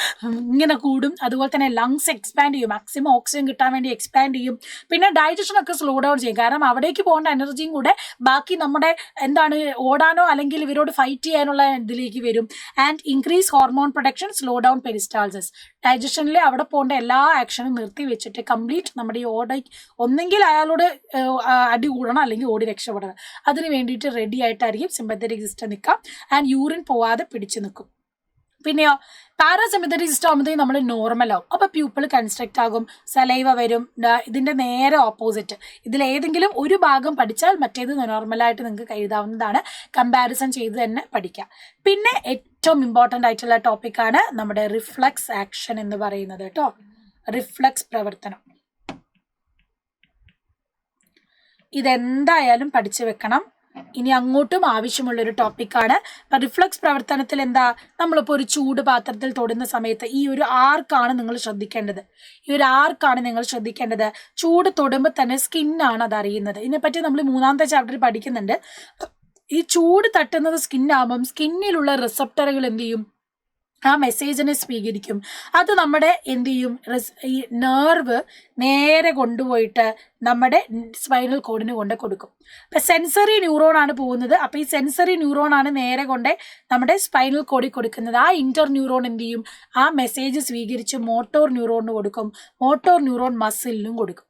S1: ഇങ്ങനെ കൂടും. അതുപോലെ തന്നെ ലങ്സ് എക്സ്പാൻഡ് ചെയ്യും, മാക്സിമം ഓക്സിജൻ കിട്ടാൻ വേണ്ടി എക്സ്പാൻഡ് ചെയ്യും. പിന്നെ ഡൈജഷനൊക്കെ സ്ലോ ഡൗൺ ചെയ്യും, കാരണം അവിടേക്ക് പോകേണ്ട എനർജിയും കൂടെ ബാക്കി നമ്മുടെ ഓടാനോ അല്ലെങ്കിൽ ഇവരോട് ഫൈറ്റ് ചെയ്യാനുള്ള ഇതിലേക്ക് വരും. And increase hormone production, slow down peristalsis. ഡൈജഷനിൽ അവിടെ പോകേണ്ട എല്ലാ ആക്ഷനും നിർത്തി വെച്ചിട്ട് കംപ്ലീറ്റ് നമ്മുടെ ഈ ഒന്നെങ്കിൽ അയാളോട് അടി കൂടണം അല്ലെങ്കിൽ ഓടി രക്ഷപ്പെടണം. അതിന് വേണ്ടിയിട്ട് റെഡി ആയിട്ടായിരിക്കും സിമ്പത്തറ്റിക് സിസ്റ്റം നിൽക്കാം. ആൻഡ് യൂറിൻ പോവാതെ പിടിച്ചു നിൽക്കും. പിന്നെയോ പാരാസിമ്പത്തറ്റിക് സിസ്റ്റം ആകുമ്പോഴത്തേക്കും നമ്മൾ നോർമലാവും. അപ്പോൾ പ്യൂപ്പിൾ കൺസ്ട്രക്റ്റ് ആകും, സലൈവ വരും. ഇതിൻ്റെ നേരെ ഓപ്പോസിറ്റ്, ഇതിലേതെങ്കിലും ഒരു ഭാഗം പഠിച്ചാൽ മറ്റേത് നോർമലായിട്ട് നിങ്ങൾക്ക് എഴുതാവുന്നതാണ്. കമ്പാരിസൺ ചെയ്ത് തന്നെ പഠിക്കാം. പിന്നെ ഏറ്റവും ഇമ്പോർട്ടൻ്റ് ആയിട്ടുള്ള ടോപ്പിക്കാണ് നമ്മുടെ റിഫ്ലക്സ് ആക്ഷൻ എന്ന് പറയുന്നത് കേട്ടോ. റിഫ്ലക്സ് പ്രവർത്തനം ഇതെന്തായാലും പഠിച്ചു വെക്കണം. ഇനി അങ്ങോട്ടും ആവശ്യമുള്ളൊരു ടോപ്പിക്കാണ്. അപ്പം റിഫ്ലക്സ് പ്രവർത്തനത്തിൽ എന്താ, നമ്മളിപ്പോൾ ഒരു ചൂട് പാത്രത്തിൽ തൊടുന്ന സമയത്ത് ഈ ഒരു ആർക്കാണ് നിങ്ങൾ ശ്രദ്ധിക്കേണ്ടത്. ചൂട് തൊടുമ്പോൾ തന്നെ സ്കിന്നാണ് അത് അറിയുന്നത്. ഇതിനെപ്പറ്റി നമ്മൾ 3ാമത്തെ ചാപ്റ്ററിൽ പഠിക്കുന്നുണ്ട്. ഈ ചൂട് തട്ടുന്നത് സ്കിന്നാകുമ്പം സ്കിന്നിലുള്ള റിസപ്റ്ററുകൾ എന്ത് ചെയ്യും? ആ മെസ്സേജിനെ സ്വീകരിക്കും. അത് നമ്മുടെ എന്ത് ചെയ്യും? ഈ നെർവ് നേരെ കൊണ്ടുപോയിട്ട് നമ്മുടെ സ്പൈനൽ കോഡിന് കൊണ്ട് കൊടുക്കും. ഇപ്പം സെൻസറി ന്യൂറോൺ ആണ് പോകുന്നത്. അപ്പോൾ ഈ സെൻസറി ന്യൂറോൺ ആണ് നേരെ കൊണ്ട് നമ്മുടെ സ്പൈനൽ കോഡിൽ കൊടുക്കുന്നത്. ആ ഇന്റർ ന്യൂറോൺ എന്ത് ചെയ്യും? ആ മെസ്സേജ് സ്വീകരിച്ച് മോട്ടോർ ന്യൂറോണിന് കൊടുക്കും. മോട്ടോർ ന്യൂറോൺ മസിലിനും കൊടുക്കും.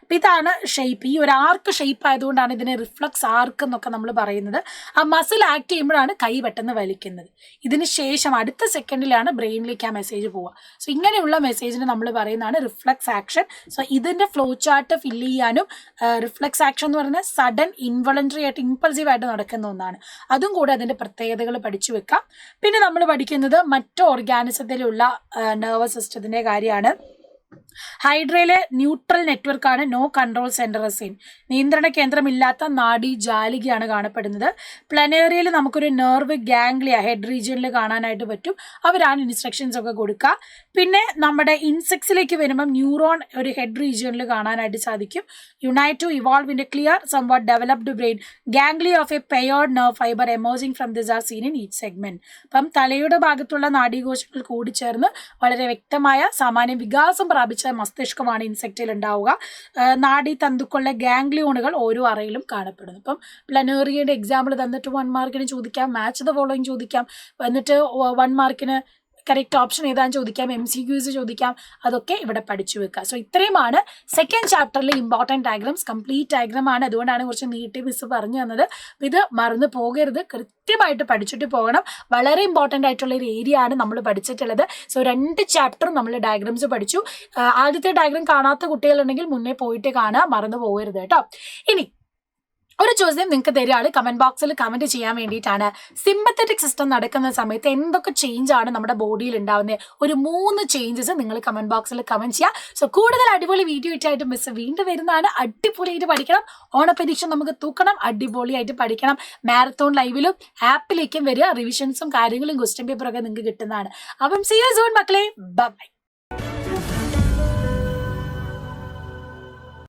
S1: അപ്പം ഇതാണ് ഷേപ്പ്. ഈ ഒരു ആർക്ക് ഷേപ്പ് ആയതുകൊണ്ടാണ് ഇതിനെ റിഫ്ലക്സ് ആർക്ക് എന്നൊക്കെ നമ്മൾ പറയുന്നത്. ആ മസിൽ ആക്ട് ചെയ്യുമ്പോഴാണ് കൈ പെട്ടെന്ന് വലിക്കുന്നത്. ഇതിന് ശേഷം അടുത്ത സെക്കൻഡിലാണ് ബ്രെയിനിലേക്ക് ആ മെസ്സേജ് പോവുക. സോ ഇങ്ങനെയുള്ള മെസ്സേജിന് നമ്മൾ പറയുന്നതാണ് റിഫ്ലക്സ് ആക്ഷൻ. സോ ഇതിൻ്റെ ഫ്ലോ ചാർട്ട് ഫില്ല് ചെയ്യാനും റിഫ്ലക്സ് ആക്ഷൻ എന്ന് പറയുന്നത് സഡൻ ഇൻവോളണ്ടറി ആയിട്ട് ഇമ്പൾസീവ് ആയിട്ട് നടക്കുന്ന ഒന്നാണ്. അതും കൂടെ അതിൻ്റെ പ്രത്യേകതകൾ പഠിച്ചു വെക്കാം. പിന്നെ നമ്മൾ പഠിക്കുന്നത് മറ്റു ഓർഗാനിസത്തിലുള്ള നെർവസ് സിസ്റ്റത്തിൻ്റെ കാര്യമാണ്. ഹൈഡ്രയിലെ ന്യൂട്രൽ നെറ്റ്വർക്കാണ് നോ കൺട്രോൾ സെന്റർ സീൻ. നിയന്ത്രണ കേന്ദ്രമില്ലാത്ത നാഡി ജാലികയാണ് കാണപ്പെടുന്നത്. പ്ലനേറിയയിൽ നമുക്കൊരു നെർവ് ഗാംഗ്ലിയ ഹെഡ് റീജിയനിൽ കാണാനായിട്ട് പറ്റും. അവരാണ് ഇൻസ്ട്രക്ഷൻസ് ഒക്കെ കൊടുക്കുക. പിന്നെ നമ്മുടെ ഇൻസെക്ട്സിലേക്ക് വരുമ്പം ന്യൂറോൺ ഒരു ഹെഡ് റീജിയനിൽ കാണാനായിട്ട് സാധിക്കും. Unite to evolve in a clear somewhat developed brain ganglia of a paired nerve fibre emerging from this are seen in each segment. അപ്പം തലയുടെ ഭാഗത്തുള്ള നാഡീകോശങ്ങൾ കൂടിച്ചേർന്ന് വളരെ വ്യക്തമായ സാമാന്യ വികാസം പ്രാപിച്ച മസ്തിഷ്കമാണ് ഇൻസെക്റ്റിൽ ഉണ്ടാവുക. നാഡി തന്തുക്കളുടെ ഗാംഗ്ലിയോണുകൾ ഓരോ അറയിലും കാണപ്പെടുന്നു. ഇപ്പം പ്ലനേറിയയുടെ എക്സാമ്പിൾ തന്നിട്ട് 1 മാർക്കിന് ചോദിക്കാം, മാച്ച് ദ ഫോളോയിങ് ചോദിക്കാം, എന്നിട്ട് 1 മാർക്കിന് കറക്റ്റ് ഓപ്ഷൻ ഏതാന്ന് ചോദിക്കാം, MCQs ചോദിക്കാം. അതൊക്കെ ഇവിടെ പഠിച്ചു വെക്കുക. സോ ഇത്രയുമാണ് സെക്കൻഡ് ചാപ്റ്ററിലെ ഇമ്പോർട്ടൻറ്റ് ഡയഗ്രാംസ്. കംപ്ലീറ്റ് ഡയഗ്രാം ആണ്, അതുകൊണ്ടാണ് കുറച്ച് നീട്ടി മിസ് പറഞ്ഞു തന്നത്. ഇത് മറന്നു പോകരുത്, കൃത്യമായിട്ട് പഠിച്ചിട്ട് പോകണം. വളരെ ഇമ്പോർട്ടൻ്റ് ആയിട്ടുള്ള ഒരു ഏരിയ ആണ് നമ്മൾ പഠിച്ചിട്ടുള്ളത്. സോ 2 ചാപ്റ്ററും നമ്മൾ ഡയഗ്രാംസ് പഠിച്ചു. ആദ്യത്തെ ഡയഗ്രാം കാണാത്ത കുട്ടികളുണ്ടെങ്കിൽ മുന്നേ പോയിട്ട് കാണുക, മറന്നു പോകരുത് കേട്ടോ. ഇനി ഒരു ചോദ്യം നിങ്ങൾക്ക് തരികയാണ്, കമന്റ് ബോക്സിൽ കമന്റ് ചെയ്യാൻ വേണ്ടിയിട്ടാണ്. സിമ്പത്തറ്റിക് സിസ്റ്റം നടക്കുന്ന സമയത്ത് എന്തൊക്കെ ചേഞ്ച് ആണ് നമ്മുടെ ബോഡിയിൽ ഉണ്ടാവുന്നത്? ഒരു 3 ചേഞ്ചസ് നിങ്ങൾ കമന്റ് ബോക്സിൽ കമന്റ് ചെയ്യുക. സോ കൂടുതൽ അടിപൊളി വീഡിയോ ഇട്ടായിട്ട് മിസ് വീണ്ടും വരുന്നതാണ്. അടിപൊളിയായിട്ട് പഠിക്കണം. ഓണപരീക്ഷ നമുക്ക് തൂക്കണം, അടിപൊളിയായിട്ട് പഠിക്കണം. മാരത്തോൺ ലൈവിലും ആപ്പിലേക്കും വരിക. റിവിഷൻസും കാര്യങ്ങളും ക്വസ്റ്റ്യൻ പേപ്പറൊക്കെ നിങ്ങൾക്ക് കിട്ടുന്നതാണ്. അപ്പം സീ യു സൂൺ മക്കളെ, ബൈ.